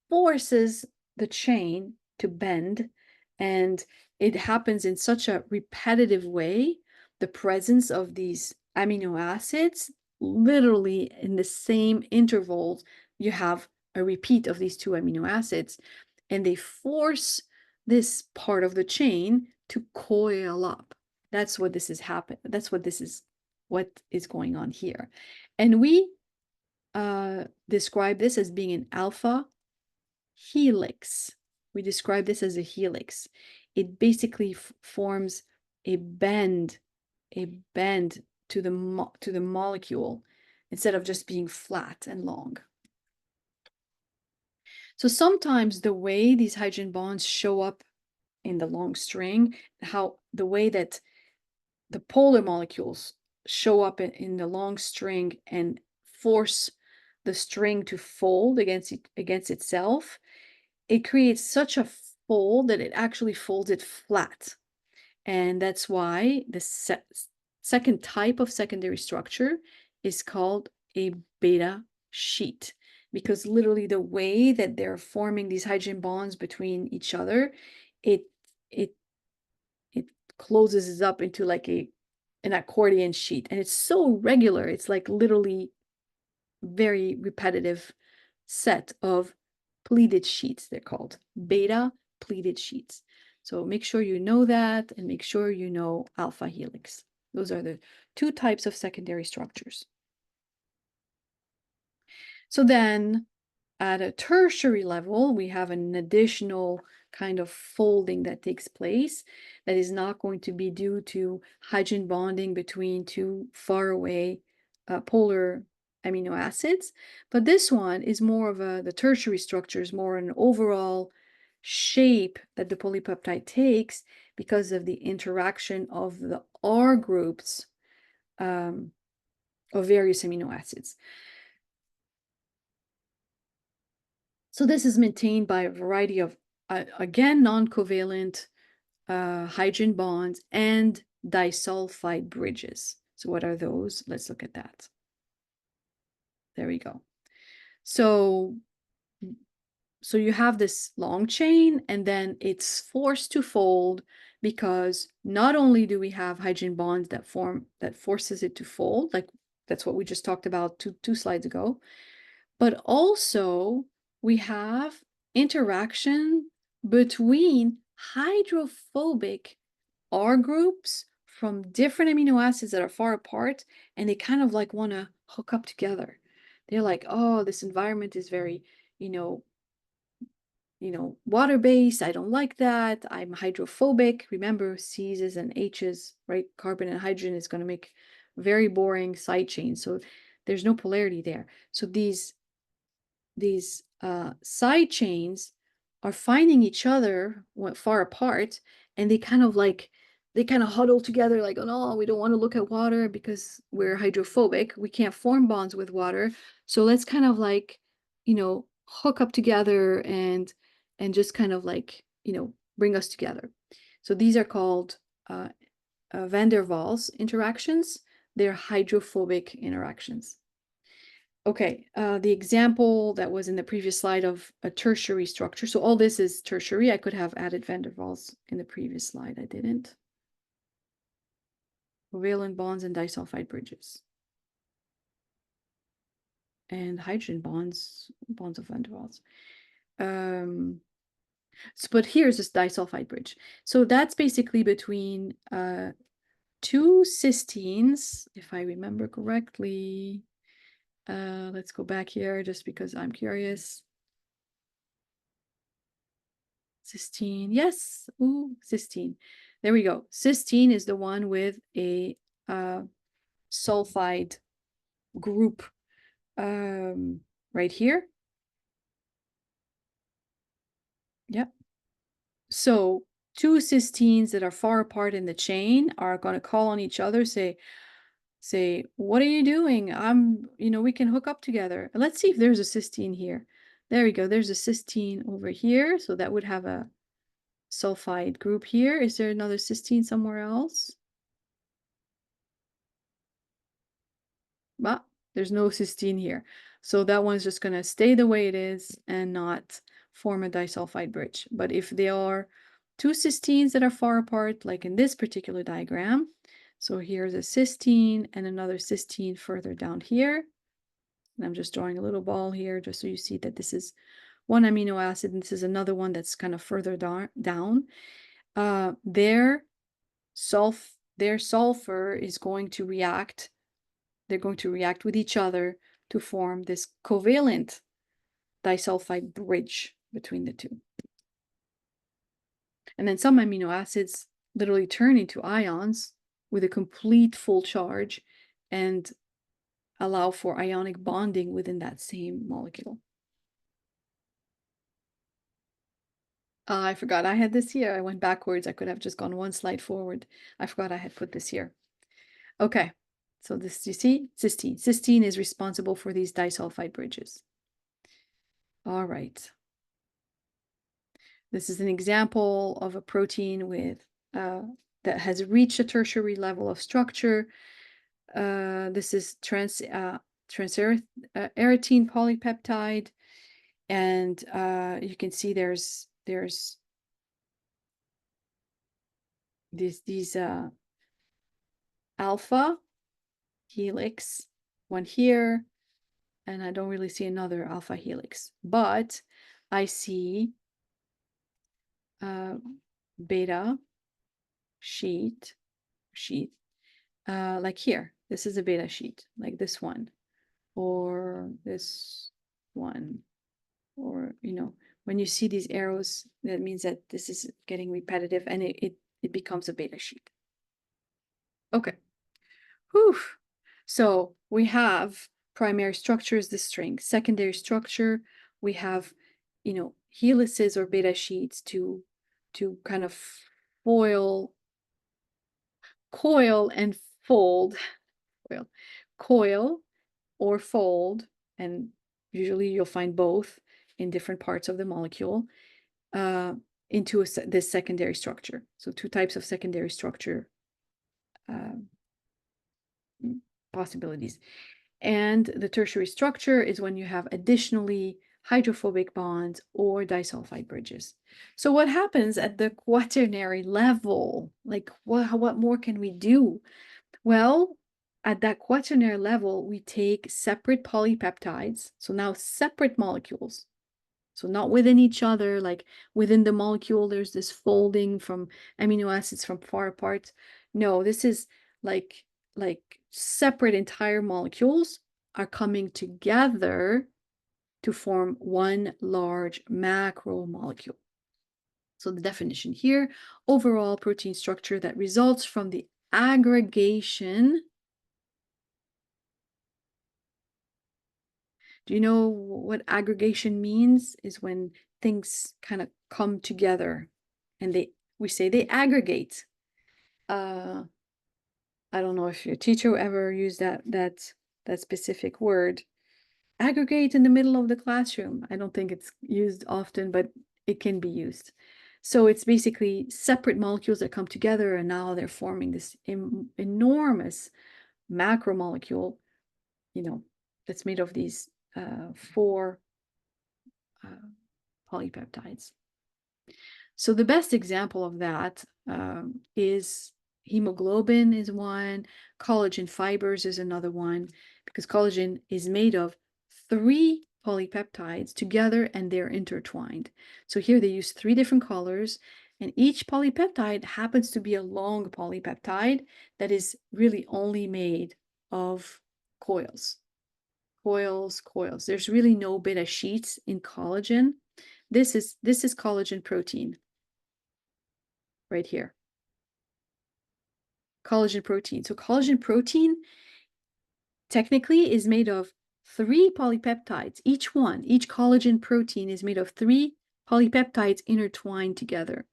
forces the chain to bend, and it happens in such a repetitive way. The presence of these amino acids, literally in the same intervals, you have a repeat of these two amino acids, and they force this part of the chain to coil up. That's what this is happening. That's what is going on here. And we describe this as being an alpha helix. We describe this as a helix. It basically forms a bend to the molecule instead of just being flat and long. So sometimes the way these hydrogen bonds show up in the long string, the way that the polar molecules show up in the long string and force the string to fold against itself, it creates such a fold that it actually folds it flat. And that's why the second type of secondary structure is called a beta sheet, because literally the way that they're forming these hydrogen bonds between each other, it closes it up into like a an accordion sheet, and it's so regular. It's like literally very repetitive set of pleated sheets. They're called beta pleated sheets. So make sure you know that, and make sure you know alpha helix. Those are the two types of secondary structures. So then at a tertiary level, we have an additional kind of folding that takes place that is not going to be due to hydrogen bonding between two far away polar amino acids. But this one is more of the tertiary structure is more an overall shape that the polypeptide takes because of the interaction of the R groups of various amino acids. So this is maintained by a variety of, again, non-covalent hydrogen bonds and disulfide bridges. So what are those? Let's look at that. There we go. So you have this long chain, and then it's forced to fold because not only do we have hydrogen bonds that forces it to fold, like that's what we just talked about two slides ago, but also we have interaction between hydrophobic R groups from different amino acids that are far apart, and they kind of like want to hook up together. They're like, oh, this environment is very, you know, water-based. I don't like that. I'm hydrophobic. Remember, C's and H's, right? Carbon and hydrogen is going to make very boring side chains. So there's no polarity there. So these side chains are finding each other far apart, and they kind of huddle together like, oh no, we don't want to look at water because we're hydrophobic. We can't form bonds with water. So let's kind of like, hook up together and just kind of like, bring us together. So these are called van der Waals interactions. They're hydrophobic interactions. Okay, the example that was in the previous slide of a tertiary structure. So all this is tertiary. I could have added van der Waals in the previous slide. I didn't. Covalent bonds and disulfide bridges. And hydrogen bonds of van der Waals. But here's this disulfide bridge. So that's basically between two cysteines, if I remember correctly. Let's go back here just because I'm curious. Cysteine, yes, ooh, cysteine. There we go. Cysteine is the one with a sulfide group right here. Yep. So two cysteines that are far apart in the chain are going to call on each other, say, what are you doing? We can hook up together. Let's see if there's a cysteine here. There we go. There's a cysteine over here. So that would have a sulfide group here. Is there another cysteine somewhere else? But there's no cysteine here. So that one's just going to stay the way it is and not form a disulfide bridge. But if there are two cysteines that are far apart, like in this particular diagram, so here's a cysteine and another cysteine further down here. And I'm just drawing a little ball here just so you see that this is one amino acid and this is another one that's kind of further down. Their sulfur is going to react. They're going to react with each other to form this covalent disulfide bridge between the two. And then some amino acids literally turn into ions with a complete full charge and allow for ionic bonding within that same molecule. I forgot I had this here. I went backwards. I could have just gone one slide forward. I forgot I had put this here. Okay, so this, you see, cysteine. Cysteine is responsible for these disulfide bridges. All right. This is an example of a protein with that has reached a tertiary level of structure. This is transaerythine polypeptide, and you can see there's these alpha helix, one here, and I don't really see another alpha helix, but I see beta sheet, like here. This is a beta sheet, like this one, or this one, or, when you see these arrows, that means that this is getting repetitive and it becomes a beta sheet. Okay. Whew. So we have primary structure is the string. Secondary structure, we have, helices or beta sheets to kind of foil, coil and fold, coil or fold, and usually you'll find both in different parts of the molecule, into this secondary structure. So two types of secondary structure possibilities. And the tertiary structure is when you have additionally hydrophobic bonds or disulfide bridges. So what happens at the quaternary level? Like what more can we do? Well, at that quaternary level, we take separate polypeptides. So now separate molecules. So not within each other, like within the molecule, there's this folding from amino acids from far apart. No, this is like separate entire molecules are coming together to form one large macromolecule. So the definition here, overall protein structure that results from the aggregation. Do you know what aggregation means? Is when things kind of come together and we say they aggregate. I don't know if your teacher ever used that specific word. Aggregate in the middle of the classroom. I don't think it's used often, but it can be used. So it's basically separate molecules that come together and now they're forming this enormous macromolecule, that's made of these 4 polypeptides. So the best example of that is hemoglobin is one, collagen fibers is another one, because collagen is made of 3 polypeptides together and they're intertwined. So here they use 3 different colors, and each polypeptide happens to be a long polypeptide that is really only made of coils. Coils. There's really no beta sheets in collagen. This is collagen protein right here. Collagen protein. So collagen protein technically is made of 3 polypeptides. Each collagen protein is made of 3 polypeptides intertwined together.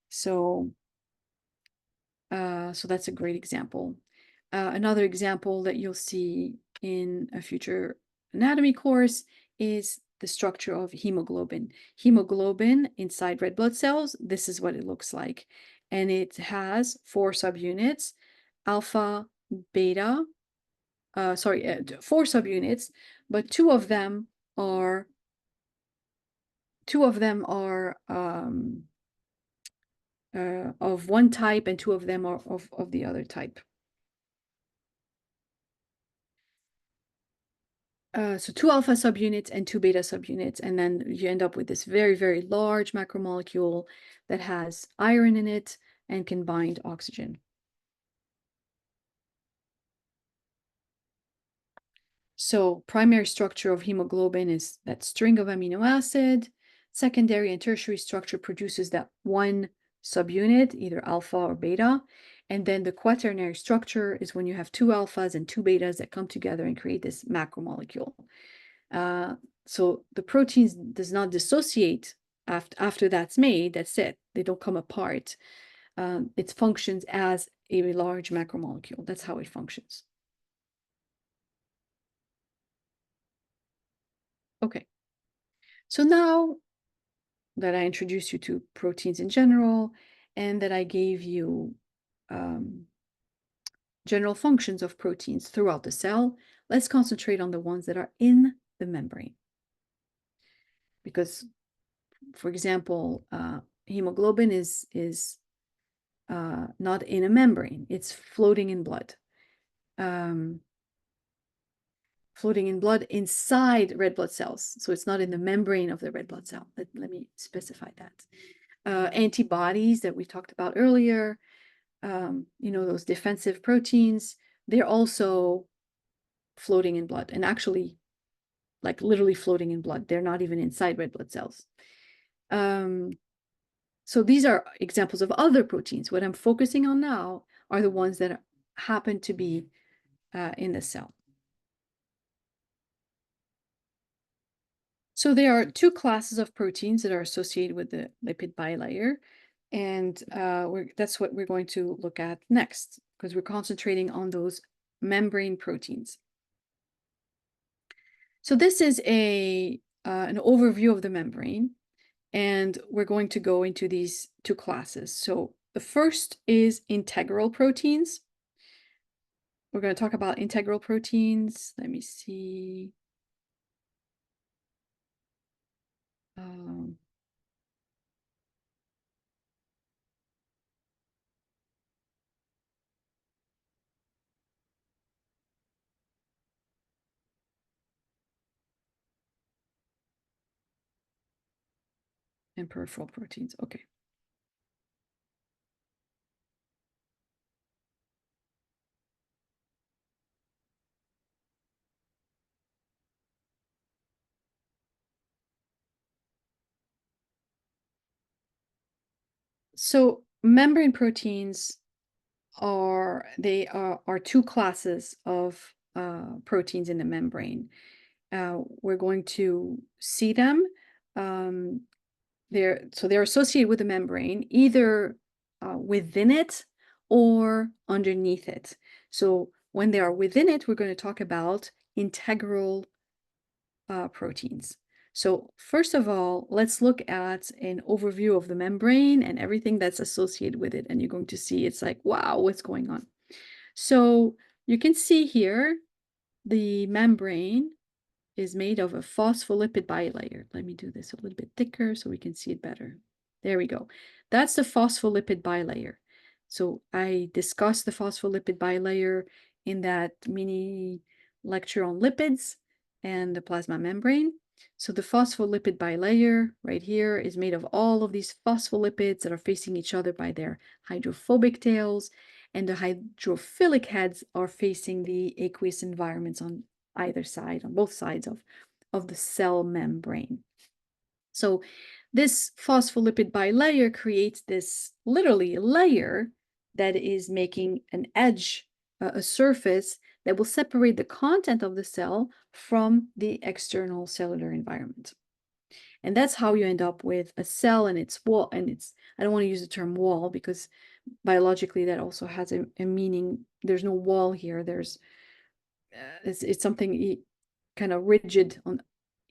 So, so that's a great example. Another example that you'll see in a future anatomy course is the structure of hemoglobin. Hemoglobin inside red blood cells, this is what it looks like. And it has 4 subunits, alpha, beta, 4 subunits, but 2 of them are of one type and 2 of them are of the other type. So 2 alpha subunits and 2 beta subunits, and then you end up with this very, very large macromolecule that has iron in it and can bind oxygen. So primary structure of hemoglobin is that string of amino acid. Secondary and tertiary structure produces that one subunit, either alpha or beta. And then the quaternary structure is when you have 2 alphas and 2 betas that come together and create this macromolecule. So the proteins does not dissociate after that's made. That's it. They don't come apart. It functions as a large macromolecule. That's how it functions. Okay. So now that I introduced you to proteins in general and that I gave you general functions of proteins throughout the cell, let's concentrate on the ones that are in the membrane. Because, for example, hemoglobin is not in a membrane. It's floating in blood. Floating in blood inside red blood cells. So it's not in the membrane of the red blood cell. Let me specify that. Antibodies that we talked about earlier, those defensive proteins, they're also floating in blood, and actually like literally floating in blood. They're not even inside red blood cells. So these are examples of other proteins. What I'm focusing on now are the ones that happen to be in the cell. So there are two classes of proteins that are associated with the lipid bilayer, and that's what we're going to look at next, because we're concentrating on those membrane proteins. So this is an overview of the membrane, and we're going to go into these two classes. So the first is integral proteins. We're going to talk about integral proteins. Let me see. And peripheral proteins. Okay. So membrane proteins are two classes of proteins in the membrane. We're going to see them. They're associated with the membrane, either within it or underneath it. So when they are within it, we're going to talk about integral proteins. So first of all, let's look at an overview of the membrane and everything that's associated with it. And you're going to see it's like, wow, what's going on? So you can see here, the membrane is made of a phospholipid bilayer. Let me do this a little bit thicker so we can see it better. There we go. That's the phospholipid bilayer. So I discussed the phospholipid bilayer in that mini lecture on lipids and the plasma membrane. So the phospholipid bilayer right here is made of all of these phospholipids that are facing each other by their hydrophobic tails, and the hydrophilic heads are facing the aqueous environments on either side, on both sides of the cell membrane. So this phospholipid bilayer creates this literally layer that is making an edge, a surface that will separate the content of the cell from the external cellular environment. And that's how you end up with a cell and its wall. And I don't want to use the term wall because biologically that also has a meaning. There's no wall here. It's something kind of rigid on,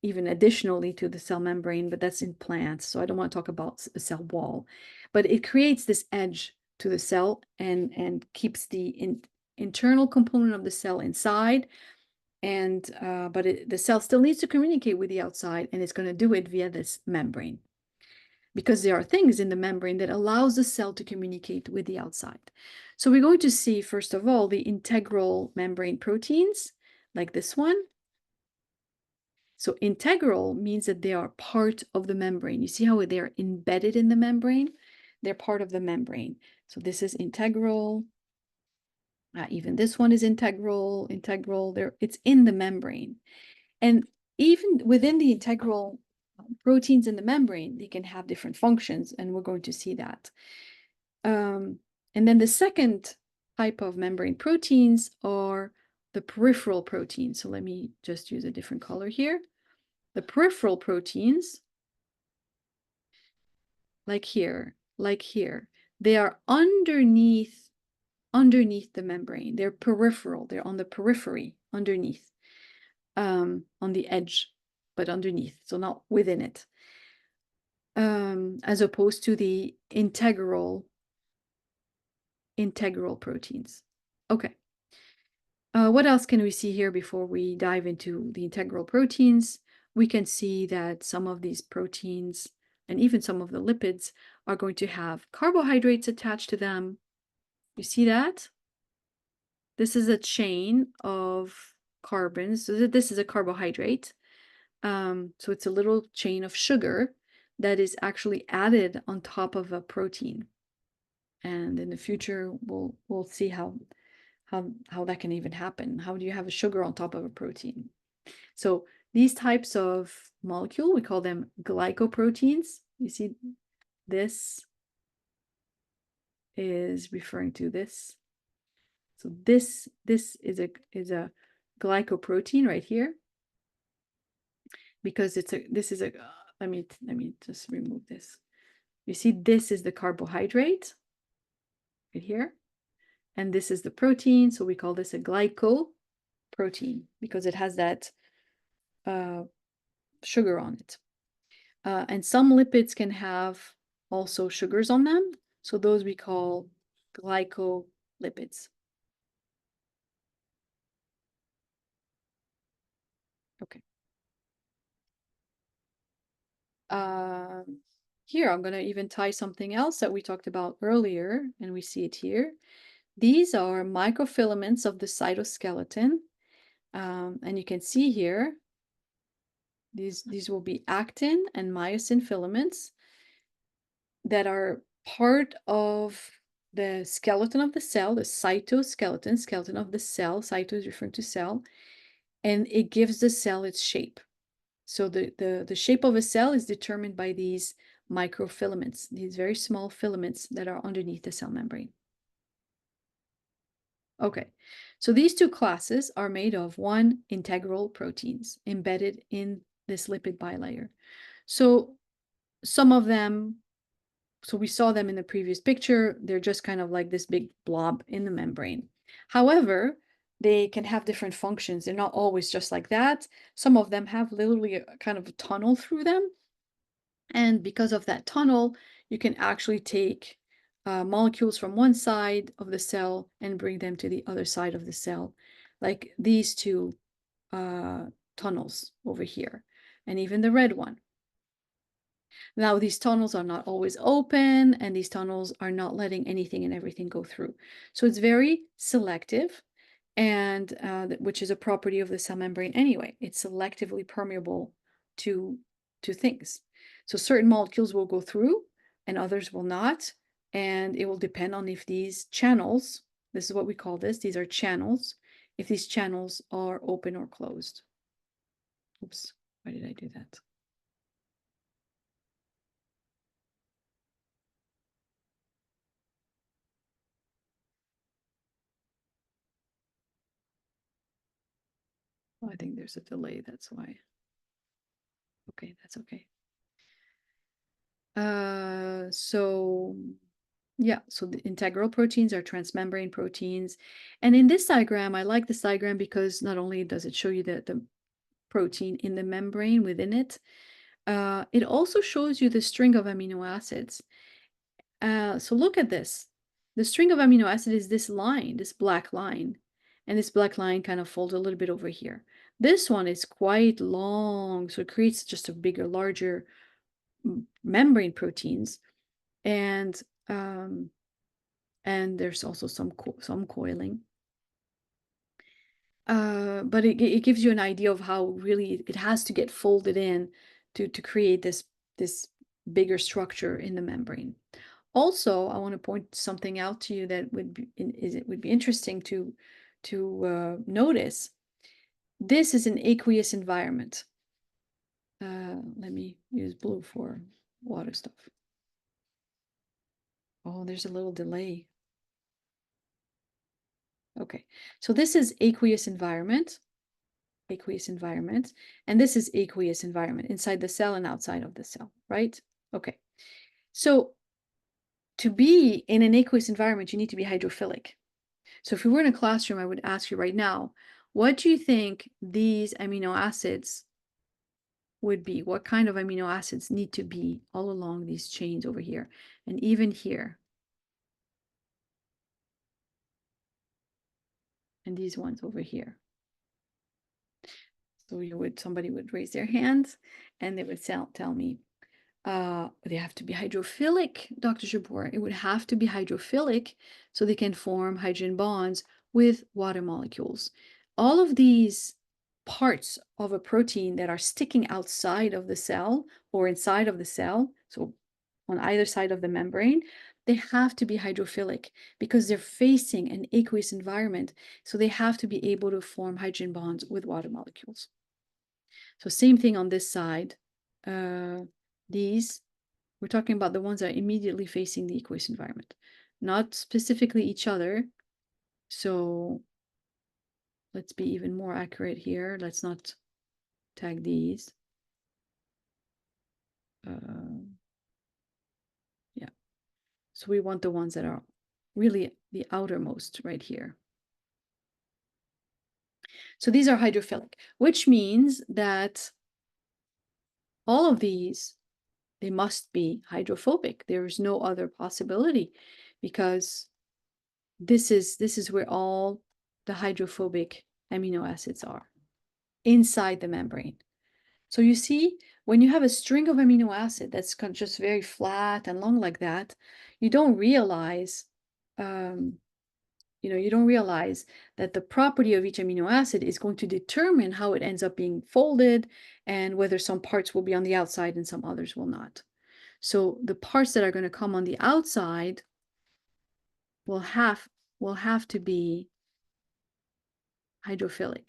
even additionally to the cell membrane, but that's in plants. So I don't want to talk about a cell wall, but it creates this edge to the cell and keeps the internal component of the cell inside. And but the cell still needs to communicate with the outside, and it's going to do it via this membrane, because there are things in the membrane that allows the cell to communicate with the outside. So we're going to see, first of all, the integral membrane proteins, like this one. So integral means that they are part of the membrane. You see how they are embedded in the membrane? They're part of the membrane. So this is integral. Even this one is integral. It's in the membrane. And even within the integral proteins in the membrane, they can have different functions, and we're going to see that. And then the second type of membrane proteins are the peripheral proteins. So let me just use a different color here. The peripheral proteins, like here, they are underneath the membrane. They're peripheral. They're on the periphery, underneath, on the edge, but underneath, so not within it. As opposed to the integral proteins. Okay. What else can we see here before we dive into the integral proteins? We can see that some of these proteins and even some of the lipids are going to have carbohydrates attached to them. You see that? This is a chain of carbons. So this is a carbohydrate. So it's a little chain of sugar that is actually added on top of a protein. And in the future, we'll see how that can even happen. How do you have a sugar on top of a protein? So these types of molecule, we call them glycoproteins. You see, this is referring to this. So this is a glycoprotein right here, because this is a let me just remove this. You see, this is the carbohydrate right here, and this is the protein. So we call this a glycoprotein because it has that sugar on it. And some lipids can have also sugars on them. So those we call glycolipids. Okay. Here, I'm going to even tie something else that we talked about earlier, and we see it here. These are microfilaments of the cytoskeleton. And you can see here, these will be actin and myosin filaments that are part of the skeleton of the cell, the cytoskeleton, skeleton of the cell. Cyto is referring to cell, and it gives the cell its shape. So the shape of a cell is determined by these microfilaments, these very small filaments that are underneath the cell membrane. Okay, so these two classes are made of one, integral proteins embedded in this lipid bilayer. So some of them, so we saw them in the previous picture, they're just kind of like this big blob in the membrane. However, they can have different functions. They're not always just like that. Some of them have literally a kind of a tunnel through them. And because of that tunnel, you can actually take molecules from one side of the cell and bring them to the other side of the cell, like these two tunnels over here, and even the red one. Now, these tunnels are not always open, and these tunnels are not letting anything and everything go through. So it's very selective, and which is a property of the cell membrane anyway. It's selectively permeable to things. So certain molecules will go through and others will not, and it will depend on if these channels, this is what we call this, these are channels, if these channels are open or closed. Oops, why did I do that? Well, I think there's a delay, that's why. Okay, that's okay. So yeah, so the integral proteins are transmembrane proteins. And in this diagram, I like this diagram because not only does it show you the protein in the membrane within it, it also shows you the string of amino acids. So look at this. The string of amino acid is this line, this black line. And this black line kind of folds a little bit over here. This one is quite long, so it creates just a bigger, larger membrane proteins. And there's also some coiling. But it gives you an idea of how really it has to get folded in to create this bigger structure in the membrane. Also, I want to point something out to you that would be interesting to notice. This is an aqueous environment. Let me use blue for water stuff. Oh, there's a little delay. Okay, so this is aqueous environment, and this is aqueous environment inside the cell and outside of the cell, right? Okay, so to be in an aqueous environment, you need to be hydrophilic. So if we were in a classroom, I would ask you right now, what do you think these amino acids would be? What kind of amino acids need to be all along these chains over here, and even here, and these ones over here? So somebody would raise their hands and they would tell me. They have to be hydrophilic, Dr. Jabor. It would have to be hydrophilic so they can form hydrogen bonds with water molecules. All of these parts of a protein that are sticking outside of the cell or inside of the cell, so on either side of the membrane, they have to be hydrophilic because they're facing an aqueous environment. So they have to be able to form hydrogen bonds with water molecules. So same thing on this side. These, we're talking about the ones that are immediately facing the aqueous environment, not specifically each other. So let's be even more accurate here. Let's not tag these. Yeah. So we want the ones that are really the outermost right here. So these are hydrophilic, which means that all of these, they must be hydrophobic. There is no other possibility because this is where all the hydrophobic amino acids are, inside the membrane. So you see, when you have a string of amino acid that's just very flat and long like that, you don't realize, you don't realize that the property of each amino acid is going to determine how it ends up being folded and whether some parts will be on the outside and some others will not. So the parts that are going to come on the outside will have to be hydrophilic.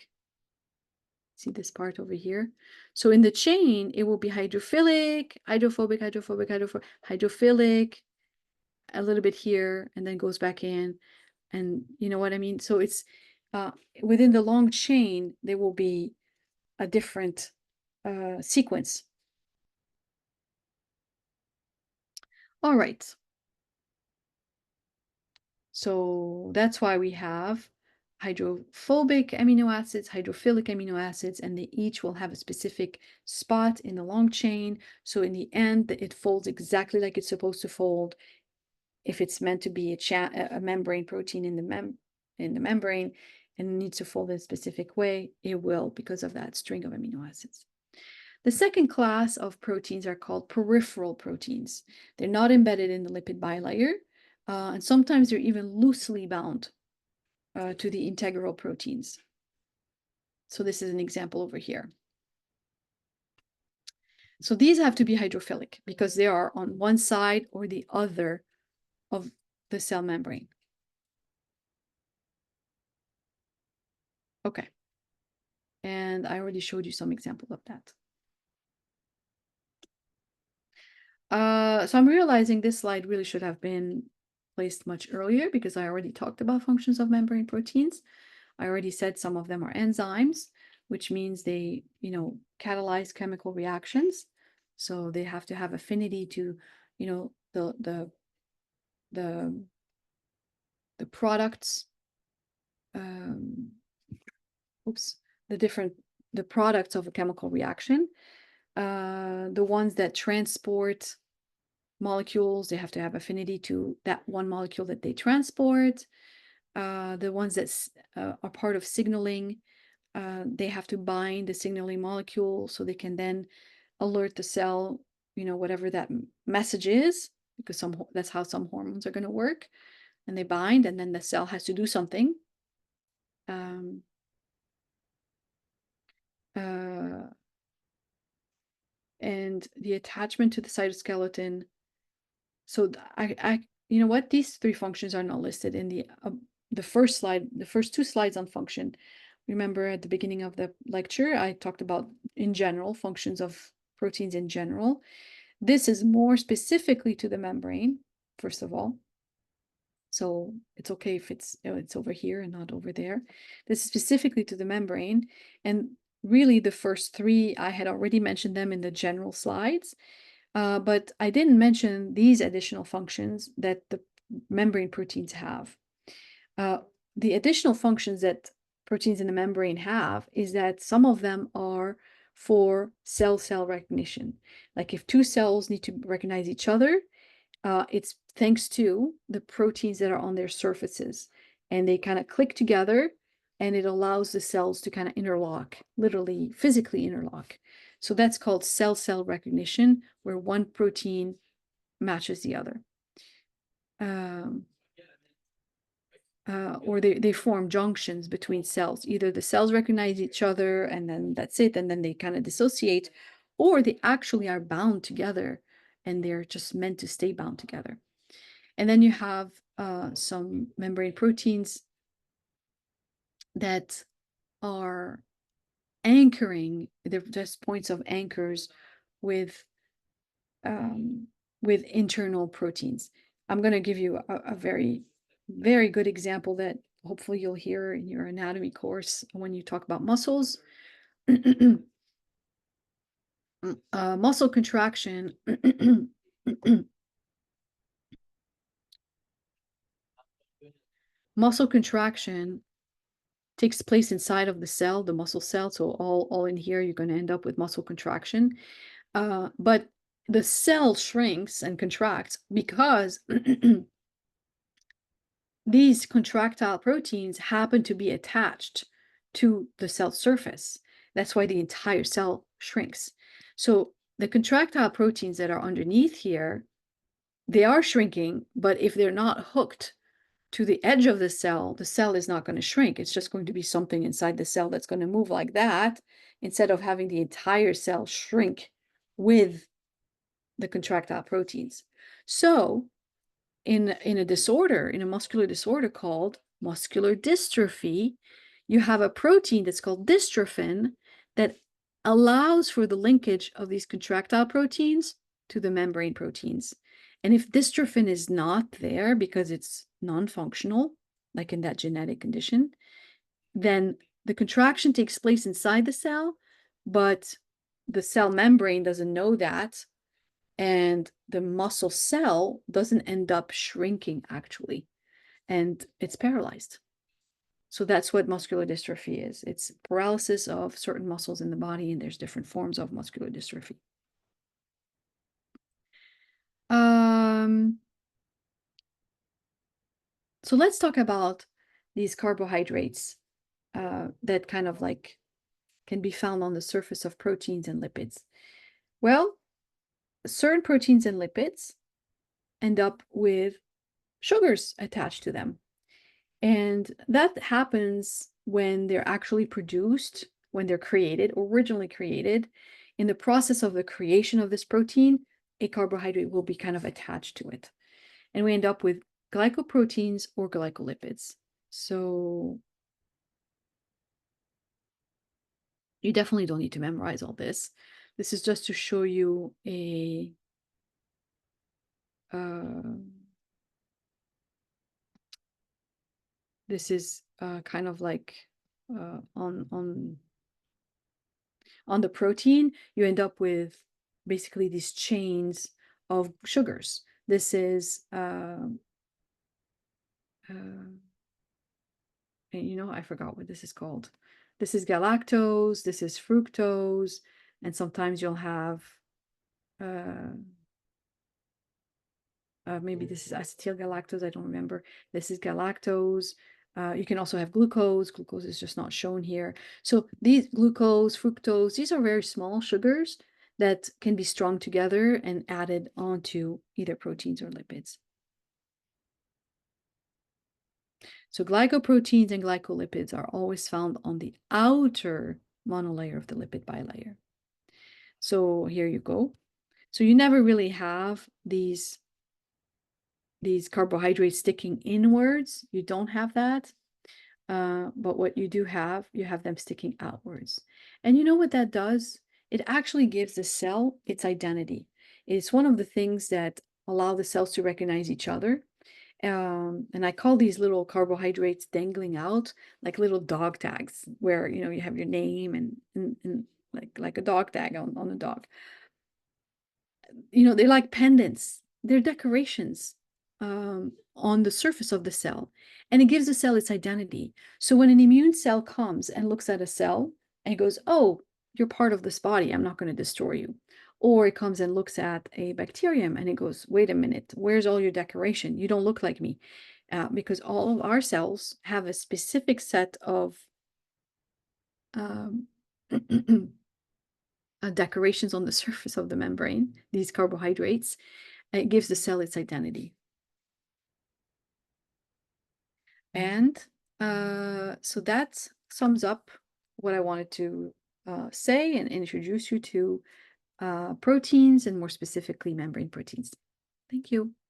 See this part over here? So in the chain, it will be hydrophilic, hydrophobic, hydrophobic, hydrophilic, a little bit here, and then goes back in. And you know what I mean? So it's within the long chain, there will be a different sequence. All right. So that's why we have hydrophobic amino acids, hydrophilic amino acids, and they each will have a specific spot in the long chain. So in the end, it folds exactly like it's supposed to fold. If it's meant to be a membrane protein in the membrane and needs to fold in a specific way, it will because of that string of amino acids. The second class of proteins are called peripheral proteins. They're not embedded in the lipid bilayer, and sometimes they're even loosely bound to the integral proteins. So this is an example over here. So these have to be hydrophilic because they are on one side or the other of the cell membrane. Okay. And I already showed you some examples of that. So I'm realizing this slide really should have been placed much earlier because I already talked about functions of membrane proteins. I already said some of them are enzymes, which means they, catalyze chemical reactions. So they have to have affinity to, the products, the products of a chemical reaction. The ones that transport molecules, they have to have affinity to that one molecule that they transport. The ones that are part of signaling, they have to bind the signaling molecule so they can then alert the cell, whatever that message is, because that's how some hormones are going to work. And they bind, and then the cell has to do something. And the attachment to the cytoskeleton. So you know what? These three functions are not listed in the first slide, the first two slides on function. Remember at the beginning of the lecture, I talked about in general functions of proteins in general. This is more specifically to the membrane, first of all. So it's okay if it's over here and not over there. This is specifically to the membrane. And really the first three, I had already mentioned them in the general slides. But I didn't mention these additional functions that the membrane proteins have. The additional functions that proteins in the membrane have is that some of them are for cell-cell recognition. Like if two cells need to recognize each other, it's thanks to the proteins that are on their surfaces. And they kind of click together and it allows the cells to kind of interlock, literally physically interlock. So that's called cell-cell recognition, where one protein matches the other. Or they form junctions between cells. Either the cells recognize each other and then that's it, and then they kind of dissociate, or they actually are bound together and they're just meant to stay bound together. And then you have some membrane proteins that are anchoring, they're just points of anchors with internal proteins. I'm going to give you a very, very good example that hopefully you'll hear in your anatomy course when you talk about muscles. Muscle contraction. Muscle contraction takes place inside of the cell, the muscle cell. So all in here, you're going to end up with muscle contraction. But the cell shrinks and contracts because these contractile proteins happen to be attached to the cell surface. That's why the entire cell shrinks. So the contractile proteins that are underneath here, they are shrinking, but if they're not hooked to the edge of the cell is not going to shrink. It's just going to be something inside the cell that's going to move like that, instead of having the entire cell shrink with the contractile proteins. So in a disorder, in a muscular disorder called muscular dystrophy, you have a protein that's called dystrophin that allows for the linkage of these contractile proteins to the membrane proteins. And if dystrophin is not there because it's non-functional, like in that genetic condition, then the contraction takes place inside the cell, but the cell membrane doesn't know that, and the muscle cell doesn't end up shrinking actually, and it's paralyzed. So that's what muscular dystrophy is. It's paralysis of certain muscles in the body, and there's different forms of muscular dystrophy. So let's talk about these carbohydrates that kind of like can be found on the surface of proteins and lipids. Well, certain proteins and lipids end up with sugars attached to them. And that happens when they're actually produced, when they're created, originally created. In the process of the creation of this protein, a carbohydrate will be kind of attached to it. And we end up with glycoproteins or glycolipids. So you definitely don't need to memorize all this. This is just to show you a this is kind of like on the protein, you end up with basically these chains of sugars. This is I forgot what this is called. This is galactose, this is fructose, and sometimes you'll have maybe this is acetylgalactose, I don't remember. This is galactose. You can also have glucose. Glucose is just not shown here. So these glucose, fructose, these are very small sugars that can be strung together and added onto either proteins or lipids. So glycoproteins and glycolipids are always found on the outer monolayer of the lipid bilayer. So here you go. So you never really have these carbohydrates sticking inwards. You don't have that. But what you do have, you have them sticking outwards. And you know what that does? It actually gives the cell its identity. It's one of the things that allow the cells to recognize each other. And I call these little carbohydrates dangling out like little dog tags, where you have your name and like a dog tag on a dog. They're like pendants. They're decorations on the surface of the cell, and it gives the cell its identity. So when an immune cell comes and looks at a cell and goes, "Oh, you're part of this body. I'm not going to destroy you." Or it comes and looks at a bacterium and it goes, "Wait a minute, where's all your decoration? You don't look like me." Because all of our cells have a specific set of decorations on the surface of the membrane, these carbohydrates. It gives the cell its identity. And so that sums up what I wanted to say and introduce you to proteins and more specifically membrane proteins. Thank you.